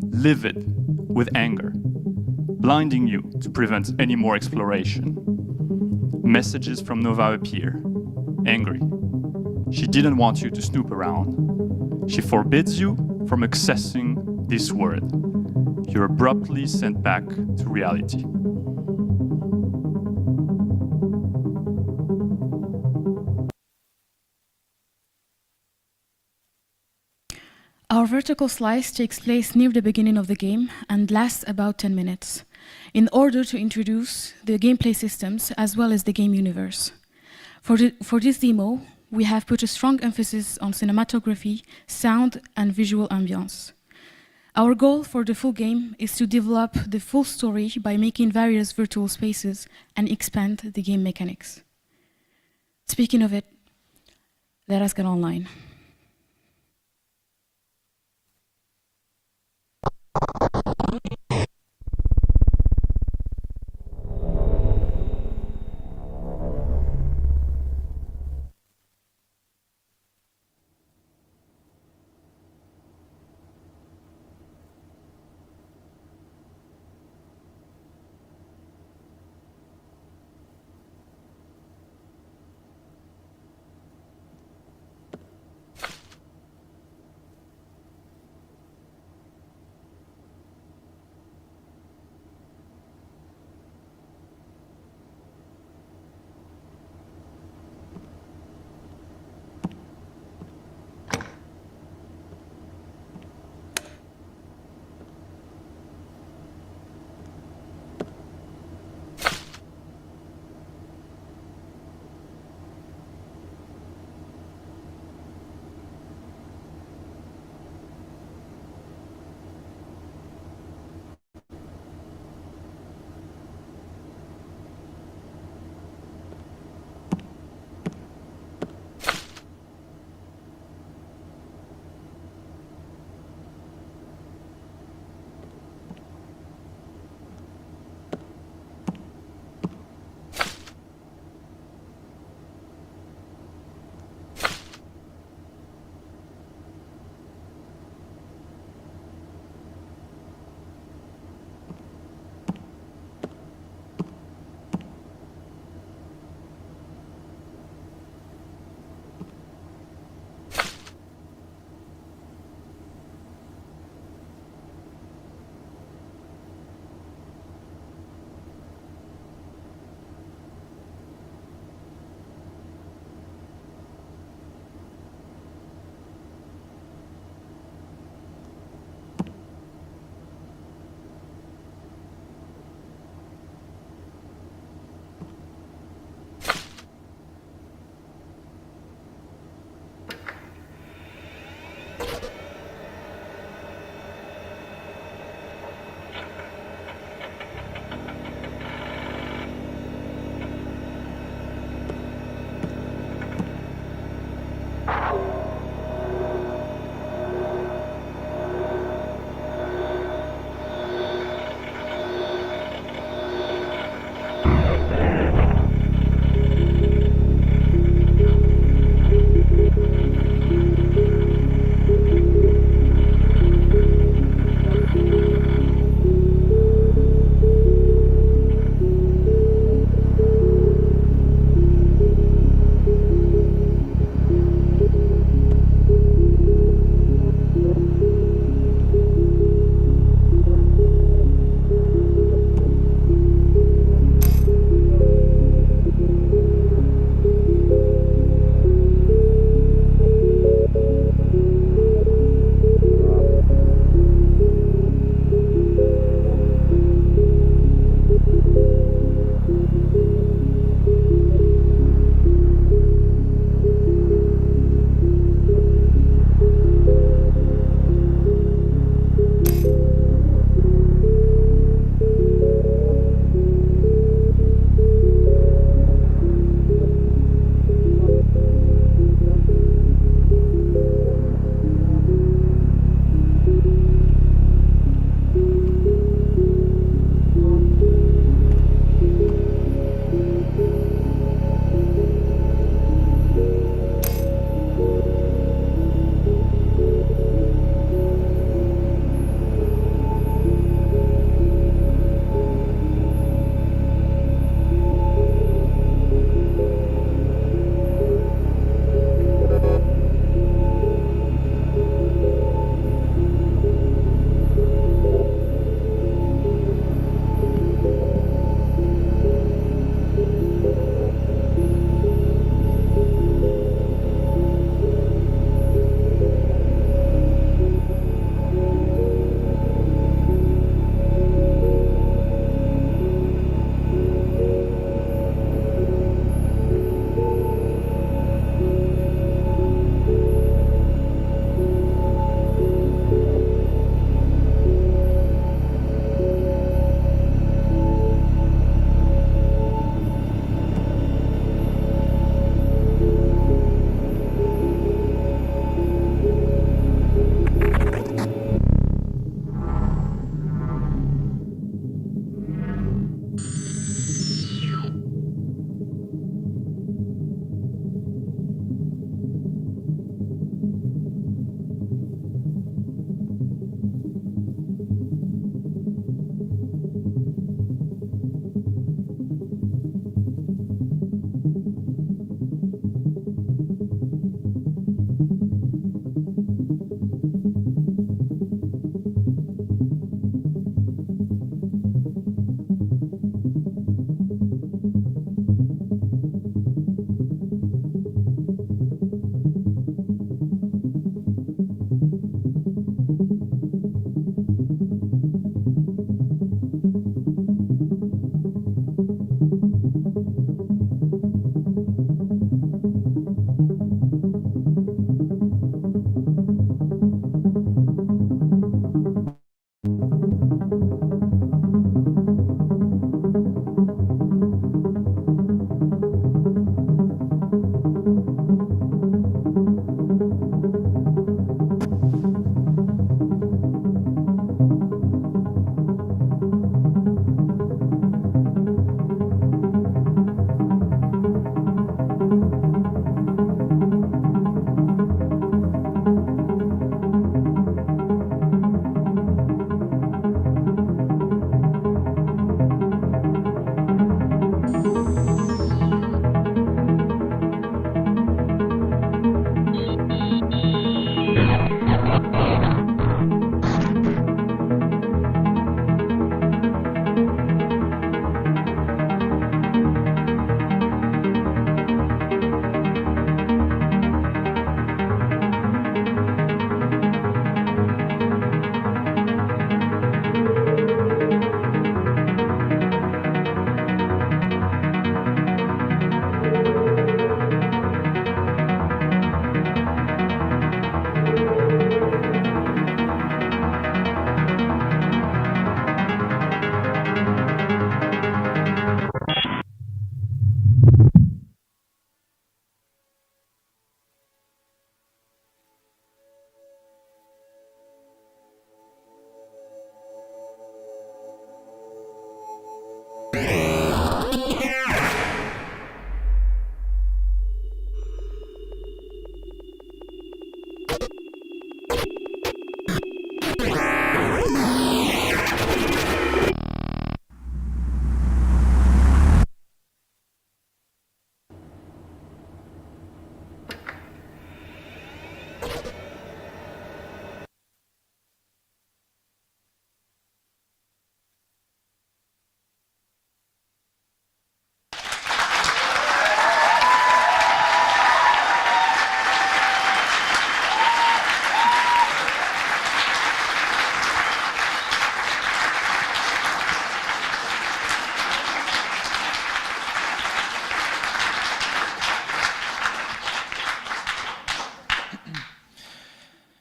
livid with anger, blinding you to prevent any more exploration. Messages from Nova appear, angry. She didn't want you to snoop around. She forbids you from accessing this world. You're abruptly sent back to reality. Our vertical slice takes place near the beginning of the game and lasts about 10 minutes, in order to introduce the gameplay systems as well as the game universe. For this demo, we have put a strong emphasis on cinematography, sound, and visual ambience. Our goal for the full game is to develop the full story by making various virtual spaces and expand the game mechanics. Speaking of it, let us get online.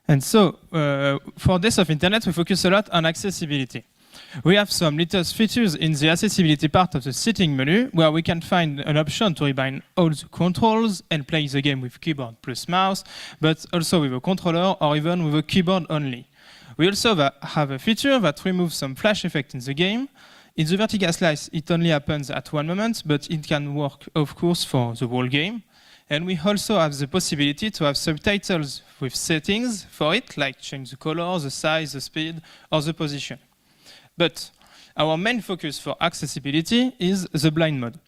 And so, for Days of Internet, we focus a lot on accessibility. We have some latest features in the accessibility part of the setting menu, where we can find an option to rebind all the controls and play the game with keyboard plus mouse, but also with a controller or even with a keyboard only. We also have a feature that removes some flash effect in the game. In the vertical slice, it only happens at one moment, but it can work, of course, for the whole game. And we also have the possibility to have subtitles with settings for it, like change the color, the size, the speed, or the position. But our main focus for accessibility is the blind mode,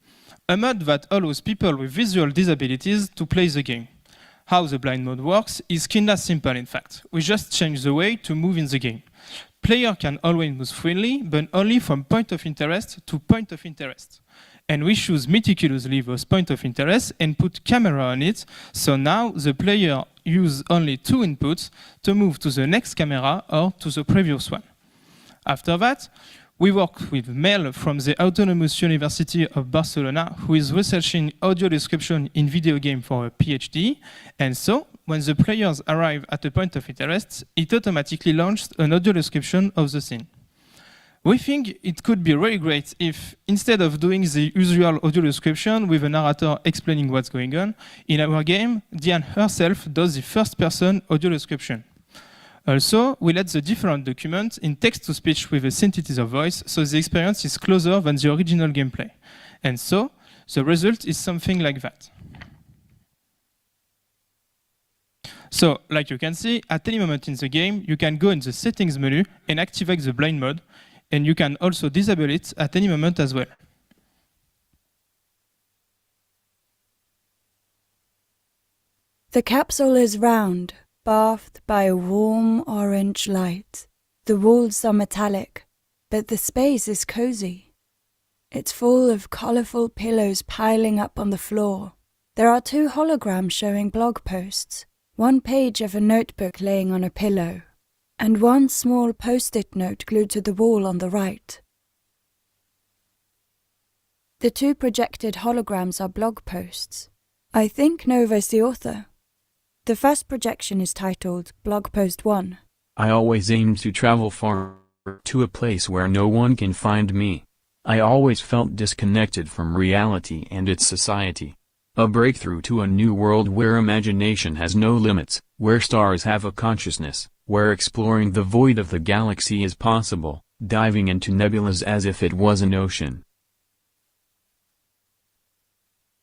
a mode that allows people with visual disabilities to play the game. How the blind mode works is kinda simple, in fact. We just change the way to move in the game. Player can always move freely, but only from point of interest to point of interest. And we choose meticulously those point of interest and put camera on it, so now the player uses only two inputs to move to the next camera or to the previous one. After that, we work with Mel from the Autonomous University of Barcelona, who is researching audio description in video game for a PhD. And so, when the players arrive at a point of interest, it automatically launches an audio description of the scene. We think it could be really great if, instead of doing the usual audio description with a narrator explaining what's going on, in our game, Diane herself does the first-person audio description. Also, we let the different documents in text-to-speech with a synthesizer voice, so the experience is closer than the original gameplay. And so, the result is something like that. So, like you can see, at any moment in the game, you can go in the settings menu and activate the blind mode, and you can also disable it at any moment as well. The capsule is round, bathed by a warm orange light. The walls are metallic, but the space is cozy. It's full of colourful pillows piling up on the floor. There are two holograms showing blog posts, one page of a notebook laying on a pillow, and one small post-it note glued to the wall on the right. The two projected holograms are blog posts. I think Nova's the author. The first projection is titled Blog Post 1. I always aim to travel far, to a place where no one can find me. I always felt disconnected from reality and its society. A breakthrough to a new world where imagination has no limits, where stars have a consciousness, where exploring the void of the galaxy is possible, diving into nebulas as if it was an ocean.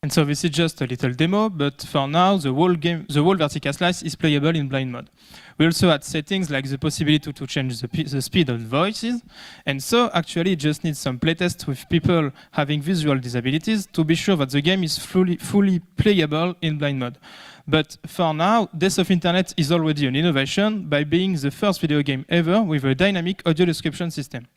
And so this is just a little demo, but for now, the whole vertical slice is playable in blind mode. We also had settings like the possibility to change the speed of voices, and so actually it just needs some playtests with people having visual disabilities to be sure that the game is fully playable in blind mode. But for now, Days of Internet is already an innovation by being the first video game ever with a dynamic audio description system.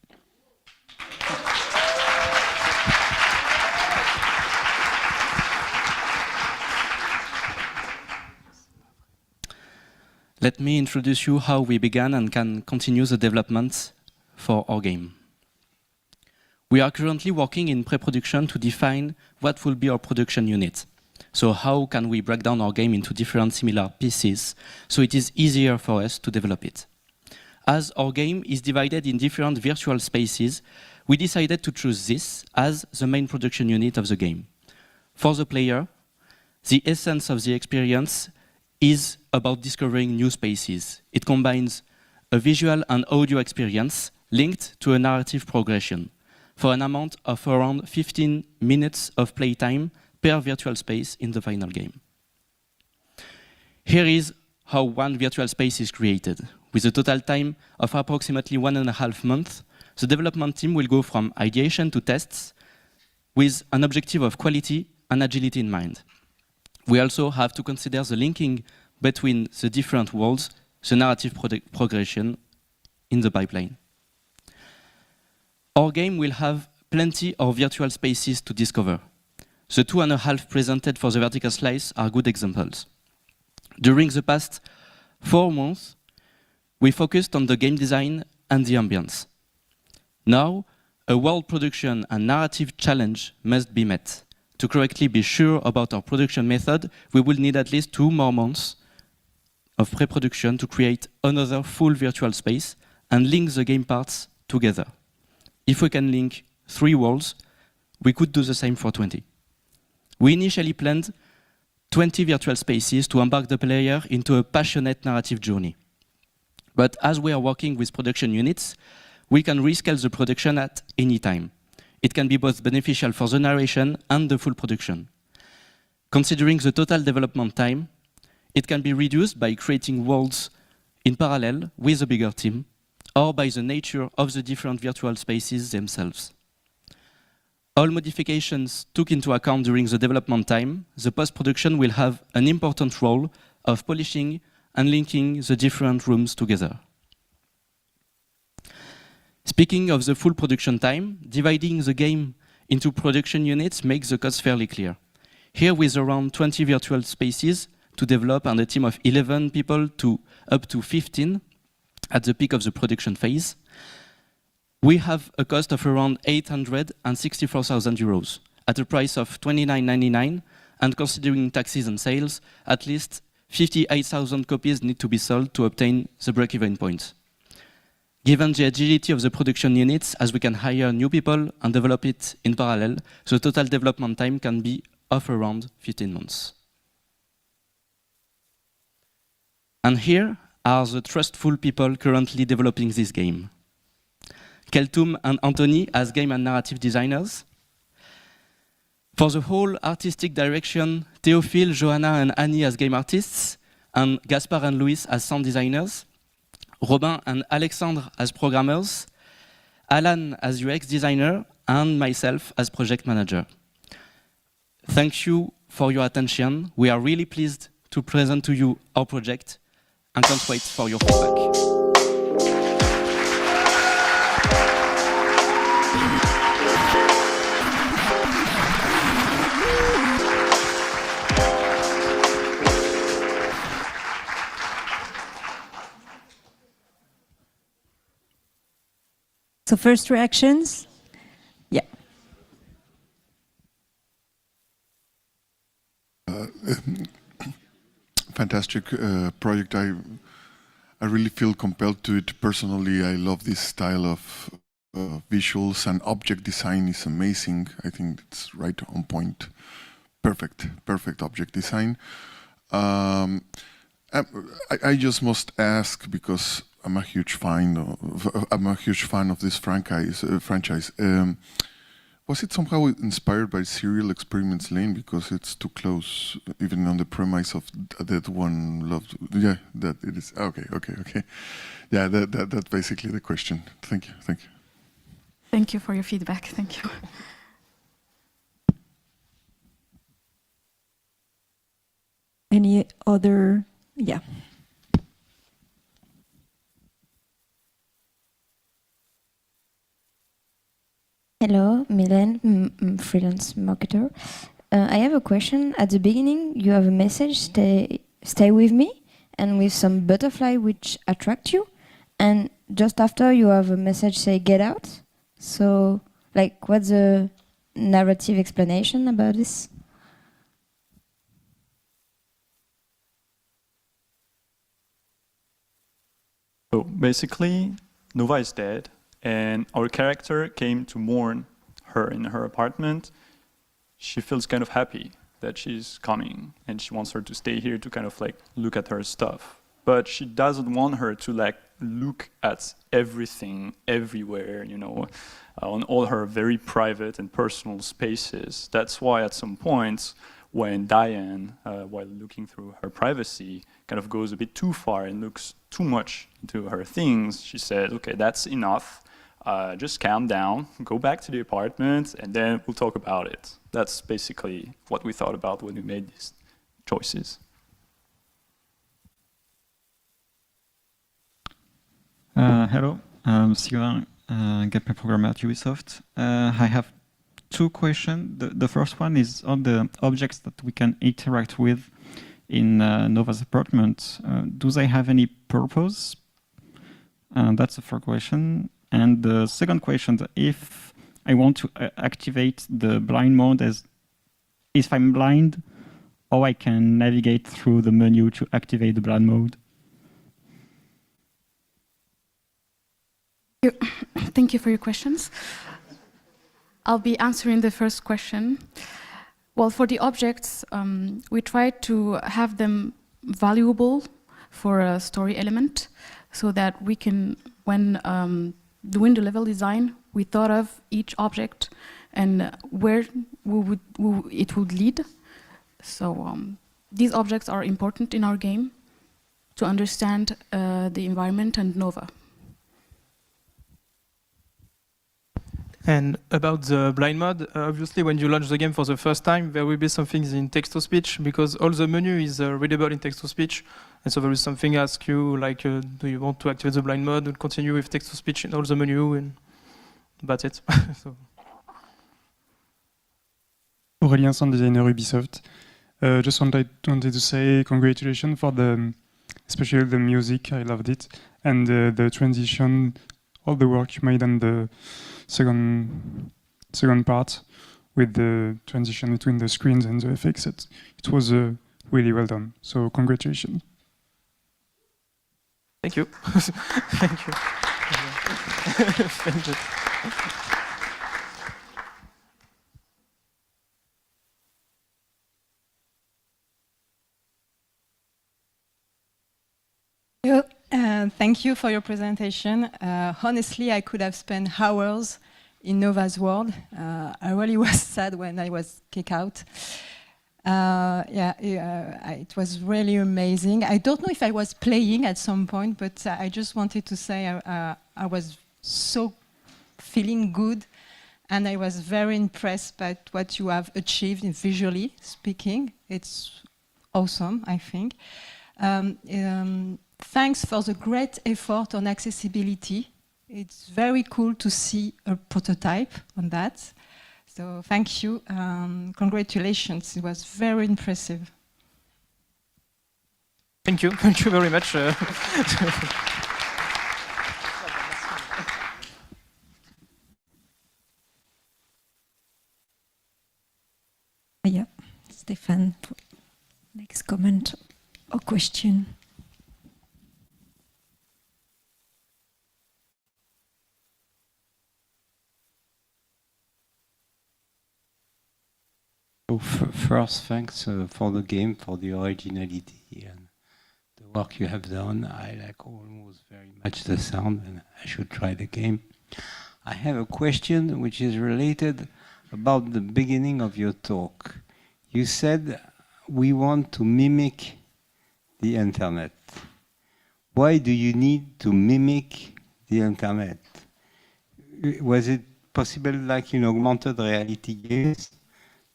Let me introduce you how we began and can continue the development for our game. We are currently working in pre-production to define what will be our production unit. So how can we break down our game into different similar pieces so it is easier for us to develop it. As our game is divided in different virtual spaces, we decided to choose this as the main production unit of the game. For the player, the essence of the experience is about discovering new spaces. It combines a visual and audio experience linked to a narrative progression for an amount of around 15 minutes of playtime per virtual space in the final game. Here is how one virtual space is created. With a total time of approximately 1.5 months, the development team will go from ideation to tests with an objective of quality and agility in mind. We also have to consider the linking between the different worlds, the narrative progression in the pipeline. Our game will have plenty of virtual spaces to discover. The 2.5 presented for the vertical slice are good examples. During the past 4 months, we focused on the game design and the ambience. Now, a world production and narrative challenge must be met. To correctly be sure about our production method, we will need at least 2 more months of pre-production to create another full virtual space and link the game parts together. If we can link 3 worlds, we could do the same for 20. We initially planned 20 virtual spaces to embark the player into a passionate narrative journey. But as we are working with production units, we can rescale the production at any time. It can be both beneficial for the narration and the full production. Considering the total development time, it can be reduced by creating worlds in parallel with a bigger team, or by the nature of the different virtual spaces themselves. All modifications took into account during the development time, the post-production will have an important role of polishing and linking the different rooms together. Speaking of the full production time, dividing the game into production units makes the cost fairly clear. Here, with around 20 virtual spaces to develop and a team of 11 people to up to 15 at the peak of the production phase, we have a cost of around 864,000 euros at a price of 29.99, and considering taxes and sales, at least 58,000 copies need to be sold to obtain the break-even point. Given the agility of the production units, as we can hire new people and develop it in parallel, the total development time can be of around 15 months. And here are the trustful people currently developing this game. qu'elle and Anthony as game and narrative designers. For the whole artistic direction, Théophile, Johanna and Annie as game artists, and Gaspard and Luis as sound designers, Robin and Alexandre as programmers, Alan as UX designer, and myself as project manager. Thank you for your attention. We are really pleased to present to you our project and can't wait for your feedback. So first reactions? Yeah. Fantastic project. I really feel compelled to it personally. I love this style of visuals, and object design is amazing. I think it's right on point. Perfect object design. I just must ask, because I'm a huge fan of this franchise. Was it somehow inspired by Serial Experiments Lane, because it's too close, even on the premise of that one loved? Yeah, that it is. Okay. Yeah, that's basically the question. Thank you. Thank you for your feedback. Thank you. Any other? Yeah. Hello, Mylène, freelance marketer. I have a question. At the beginning, you have a message, stay with me, and with some butterfly which attract you. And just after, you have a message say get out. So, like, what's the narrative explanation about this? So basically, Nova is dead. And our character came to mourn her in her apartment. She feels kind of happy that she's coming, and she wants her to stay here to kind of like look at her stuff. But she doesn't want her to like look at everything, everywhere, you know, on all her very private and personal spaces. That's why at some point, when Diane, while looking through her privacy, kind of goes a bit too far and looks too much into her things, she says, okay, that's enough. Just calm down, go back to the apartment, and then we'll talk about it. That's basically what we thought about when we made these choices. Hello, I'm Sylvain, gameplay programmer at Ubisoft. I have two questions. The first one is on the objects that we can interact with in Nova's apartment. Do they have any purpose? That's the first question. And the second question, if I want to activate the blind mode as if I'm blind, or I can navigate through the menu to activate the blind mode. Thank you for your questions. I'll be answering the first question. Well, for the objects, we try to have them valuable for a story element, so that we can, when doing the level design, we thought of each object and where it would lead. So these objects are important in our game to understand the environment and Nova. And about the blind mode, obviously when you launch the game for the first time, there will be some things in text-to-speech, because all the menu is readable in text-to-speech. And so there is something ask you, like, do you want to activate the blind mode and continue with text-to-speech in all the menu, and that's it. So. Aurélien, sound designer Ubisoft. Just wanted to say congratulations for especially the music, I loved it, and the transition, all the work you made on the second part with the transition between the screens and the effects. It was really well done. So congratulations. Thank you. Thank you. Thank you. Thank you for your presentation. Honestly, I could have spent hours in Nova's world. I really was sad when I was kicked out. It was really amazing. I don't know if I was playing at some point, but I just wanted to say I was so feeling good, and I was very impressed by what you have achieved in visually speaking. It's awesome, I think. Thanks for the great effort on accessibility. It's very cool to see a prototype on that. So thank you. Congratulations. It was very impressive. Thank you. Thank you very much. Yeah, Stéphane, next comment or question. So first, thanks for the game, for the originality and the work you have done. I like almost very much the sound, and I should try the game. I have a question which is related about the beginning of your talk. You said we want to mimic the internet. Why do you need to mimic the internet? Was it possible, like in augmented reality games,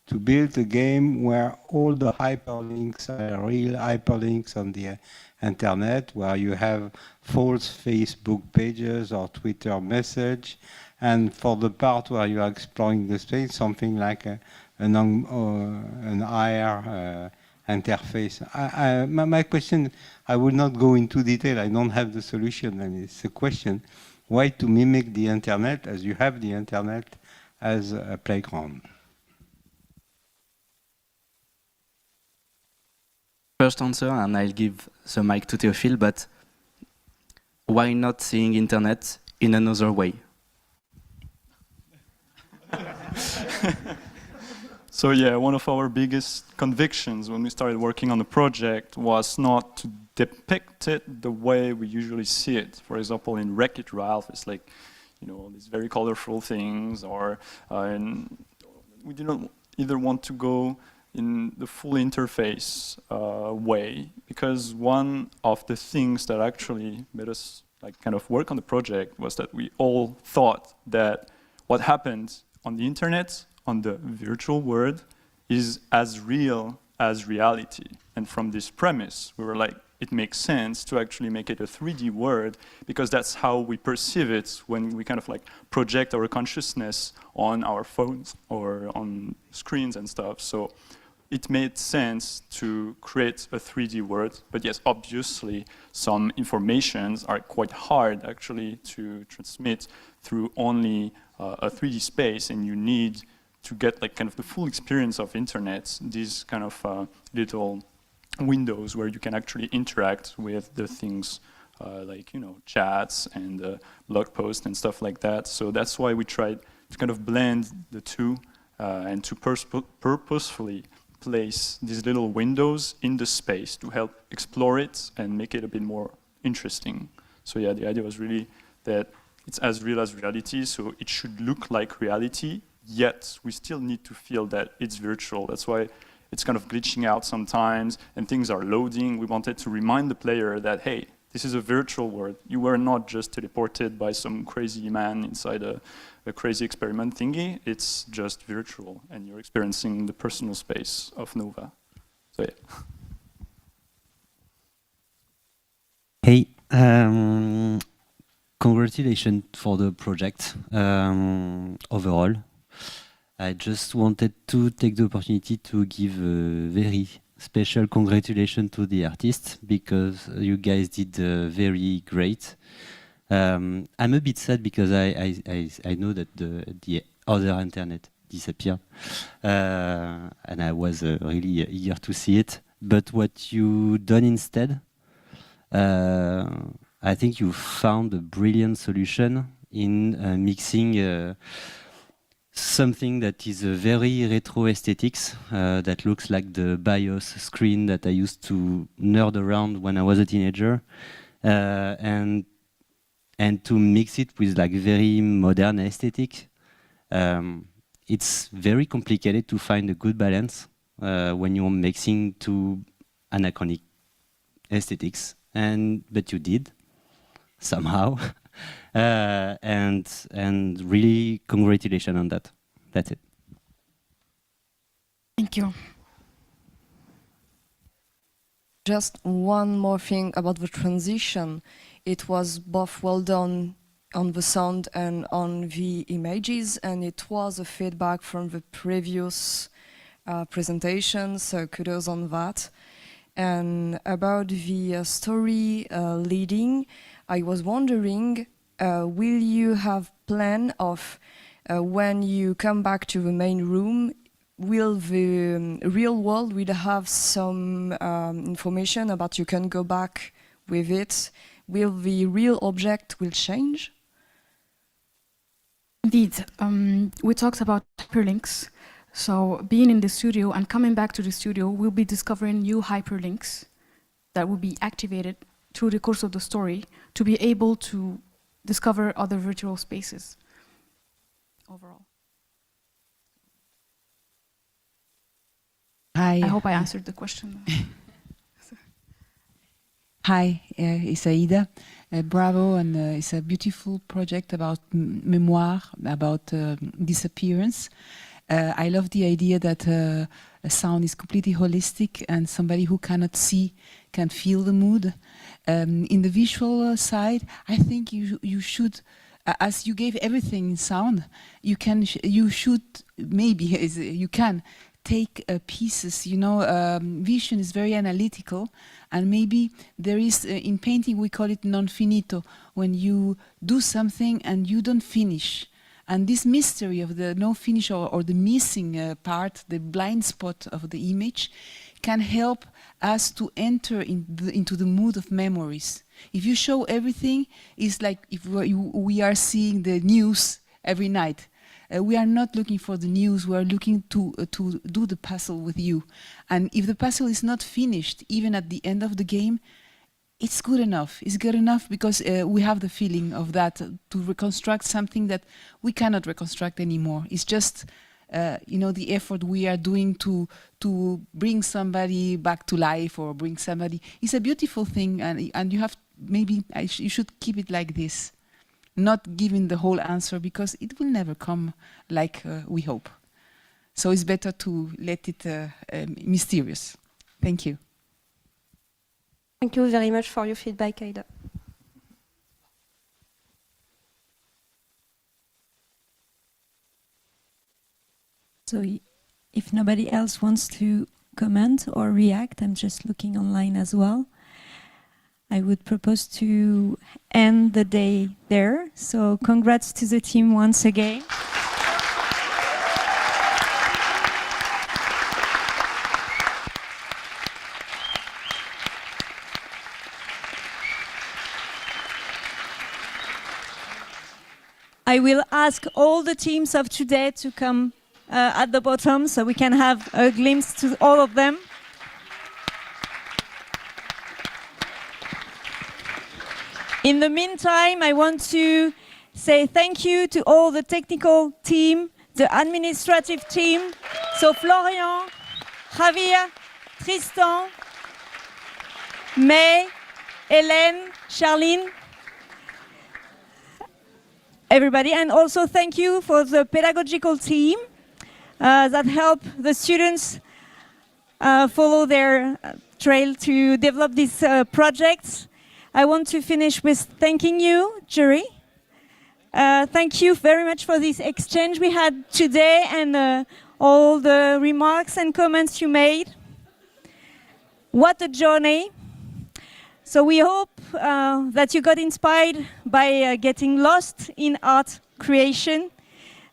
to build a game where all the hyperlinks are real hyperlinks on the internet, where you have false Facebook pages or Twitter message, and for the part where you are exploring the space, something like an IR interface. My question, I will not go into detail, I don't have the solution, and it's a question, why to mimic the internet as you have the internet as a playground? First answer, and I'll give the mic to Théophile, but why not seeing internet in another way? So yeah, one of our biggest convictions when we started working on the project was not to depict it the way we usually see it. For example, in Wreck-It Ralph, it's like, you know, these very colorful things, or we do not either want to go in the full interface way, because one of the things that actually made us like kind of work on the project was that we all thought that what happened on the internet, on the virtual world, is as real as reality. And from this premise, we were like, it makes sense to actually make it a 3D world, because that's how we perceive it when we kind of like project our consciousness on our phones or on screens and stuff. So it made sense to create a 3D world, but yes, obviously some informations are quite hard actually to transmit through only a 3D space, and you need to get like kind of the full experience of internet, these kind of little windows where you can actually interact with the things like, you know, chats and blog posts and stuff like that. So that's why we tried to kind of blend the two and to purposefully place these little windows in the space to help explore it and make it a bit more interesting. So yeah, the idea was really that it's as real as reality, so it should look like reality, yet we still need to feel that it's virtual. That's why it's kind of glitching out sometimes and things are loading. We wanted to remind the player that, hey, this is a virtual world. You were not just teleported by some crazy man inside a crazy experiment thingy. It's just virtual, and you're experiencing the personal space of Nova. So yeah. Hey, congratulations for the project overall. I just wanted to take the opportunity to give a very special congratulations to the artists, because you guys did very great. I'm a bit sad because I know that the other internet disappeared, and I was really eager to see it. But what you done instead, I think you found a brilliant solution in mixing something that is a very retro aesthetics that looks like the BIOS screen that I used to nerd around when I was a teenager, and to mix it with like very modern aesthetic. It's very complicated to find a good balance when you're mixing two anachronic aesthetics, but you did somehow. And really congratulations on that. That's it. Thank you. Just one more thing about the transition. It was both well done on the sound and on the images, and it was a feedback from the previous presentations, so kudos on that. And about the story leading, I was wondering, will you have plan of when you come back to the main room, will the real world will have some information about you can go back with it? Will the real object will change? Indeed, we talked about hyperlinks. So being in the studio and coming back to the studio, we'll be discovering new hyperlinks that will be activated through the course of the story to be able to discover other virtual spaces overall. Hi. I hope I answered the question. Hi, it's Aida. Bravo, and it's a beautiful project about mémoire, about disappearance. I love the idea that a sound is completely holistic and somebody who cannot see can feel the mood. In the visual side, I think you should, as you gave everything in sound, you should maybe you can take pieces. You know, vision is very analytical, and maybe there is in painting we call it non finito, when you do something and you don't finish. And this mystery of the no finish or the missing part, the blind spot of the image, can help us to enter into the mood of memories. If you show everything, it's like if we are seeing the news every night. We are not looking for the news, we are looking to do the puzzle with you. And if the puzzle is not finished, even at the end of the game, it's good enough. It's good enough because we have the feeling of that, to reconstruct something that we cannot reconstruct anymore. It's just, you know, the effort we are doing to bring somebody back to life or bring somebody. It's a beautiful thing, and you have maybe you should keep it like this, not giving the whole answer because it will never come like we hope. So it's better to let it mysterious. Thank you. Thank you very much for your feedback, Aida. So if nobody else wants to comment or react, I'm just looking online as well. I would propose to end the day there. So congrats to the team once again. I will ask all the teams of today to come at the bottom so we can have a glimpse to all of them. In the meantime, I want to say thank you to all the technical team, the administrative team, so Florian, Javier, Tristan, May, Hélène, Charline, everybody, and also thank you for the pedagogical team that help the students follow their trail to develop these projects. I want to finish with thanking you, jury. Thank you very much for this exchange we had today and all the remarks and comments you made. What a journey. So we hope that you got inspired by getting lost in art creation,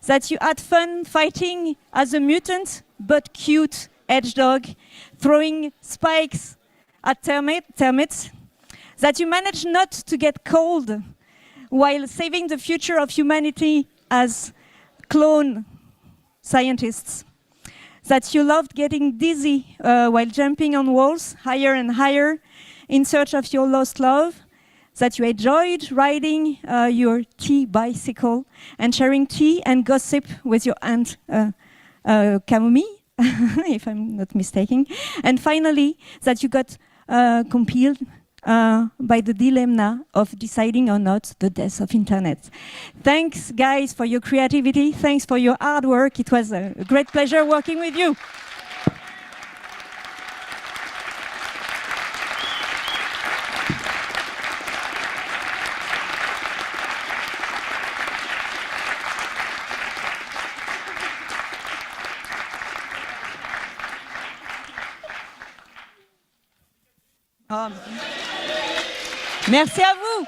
that you had fun fighting as a mutant but cute hedgehog, throwing spikes at termites, that you managed not to get cold while saving the future of humanity as clone scientists, that you loved getting dizzy while jumping on walls higher and higher in search of your lost love, that you enjoyed riding your tea bicycle and sharing tea and gossip with your aunt Camomille, if I'm not mistaken, and finally that you got compelled by the dilemma of deciding or not the death of internet. Thanks guys for your creativity, thanks for your hard work, it was a great pleasure working with you. Merci à vous.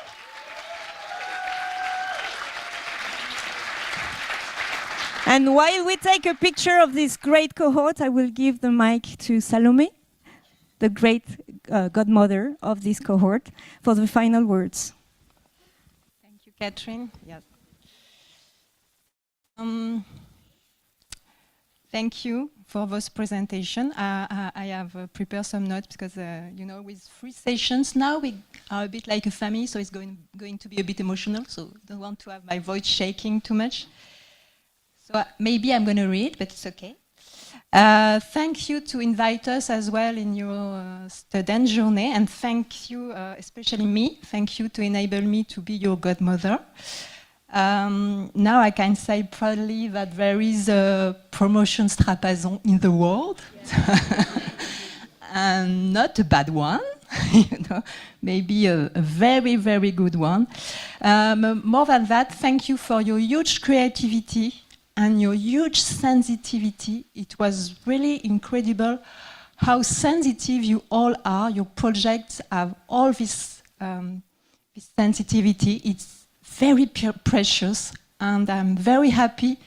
And while we take a picture of this great cohort, I will give the mic to Salome, the great godmother of this cohort, for the final words. Thank you, Catherine. Yes. Thank you for this presentation. I have prepared some notes because, you know, with 3 sessions now, we are a bit like a family, so it's going to be a bit emotional, so I don't want to have my voice shaking too much. So maybe I'm going to read, but it's okay. Thank you to invite us as well in your student journey, and thank you, especially me, thank you to enable me to be your godmother. Now I can say proudly that there is a promotion strapazon in the world, and not a bad one, you know, maybe a very, very good one. More than that, thank you for your huge creativity and your huge sensitivity. It was really incredible how sensitive you all are. Your projects have all this sensitivity. It's very precious, and I'm very happy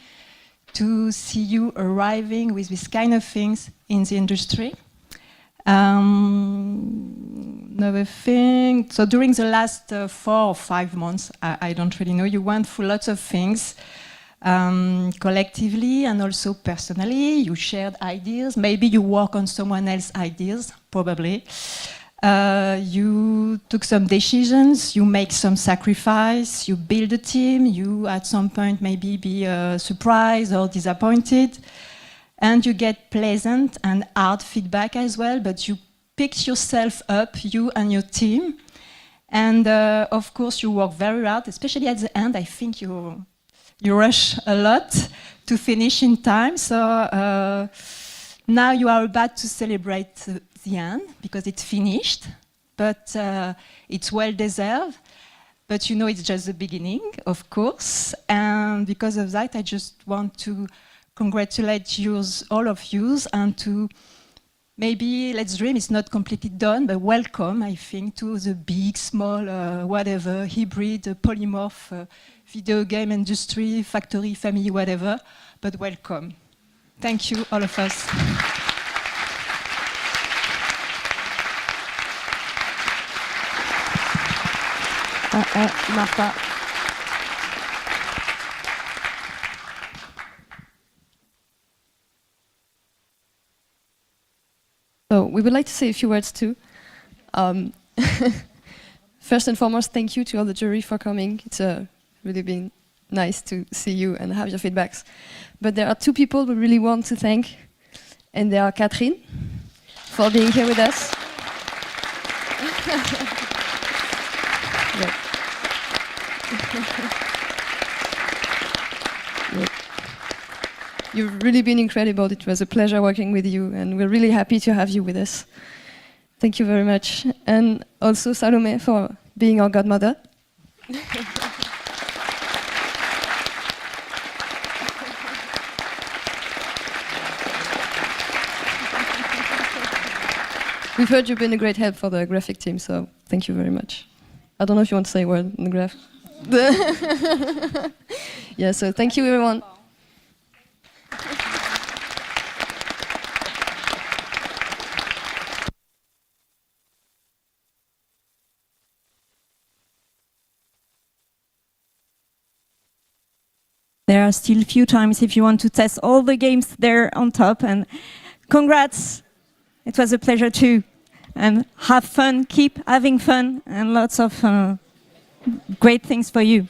to see you arriving with this kind of things in the industry. Another thing, so during the last 4 or 5 months, I don't really know, you went through lots of things, collectively and also personally. You shared ideas, maybe you work on someone else's ideas, probably. You took some decisions, you make some sacrifice, you build a team, you at some point maybe be surprised or disappointed, and you get pleasant and hard feedback as well, but you picked yourself up, you and your team, and of course you work very hard, especially at the end. I think you rush a lot to finish in time, so now you are about to celebrate the end because it's finished, but it's well deserved. But you know, it's just the beginning, of course, and because of that, I just want to congratulate all of you, and to maybe let's dream. It's not completely done, but welcome, I think, to the big, small, whatever, hybrid, polymorph, video game industry, factory, family, whatever. But welcome. Thank you, all of us. Martha. So we would like to say a few words too. First and foremost, thank you to all the jury for coming. It's really been nice to see you and have your feedbacks. But there are two people we really want to thank, and they are Catherine for being here with us. You've really been incredible. It was a pleasure working with you, and we're really happy to have you with us. Thank you very much. And also Salome for being our godmother. We've heard you've been a great help for the graphic team, so thank you very much. I don't know if you want to say a word in the graph. Yeah, so thank you everyone. There are still a few times if you want to test all the games there on top, and congrats. It was a pleasure too. And have fun, keep having fun, and lots of great things for you.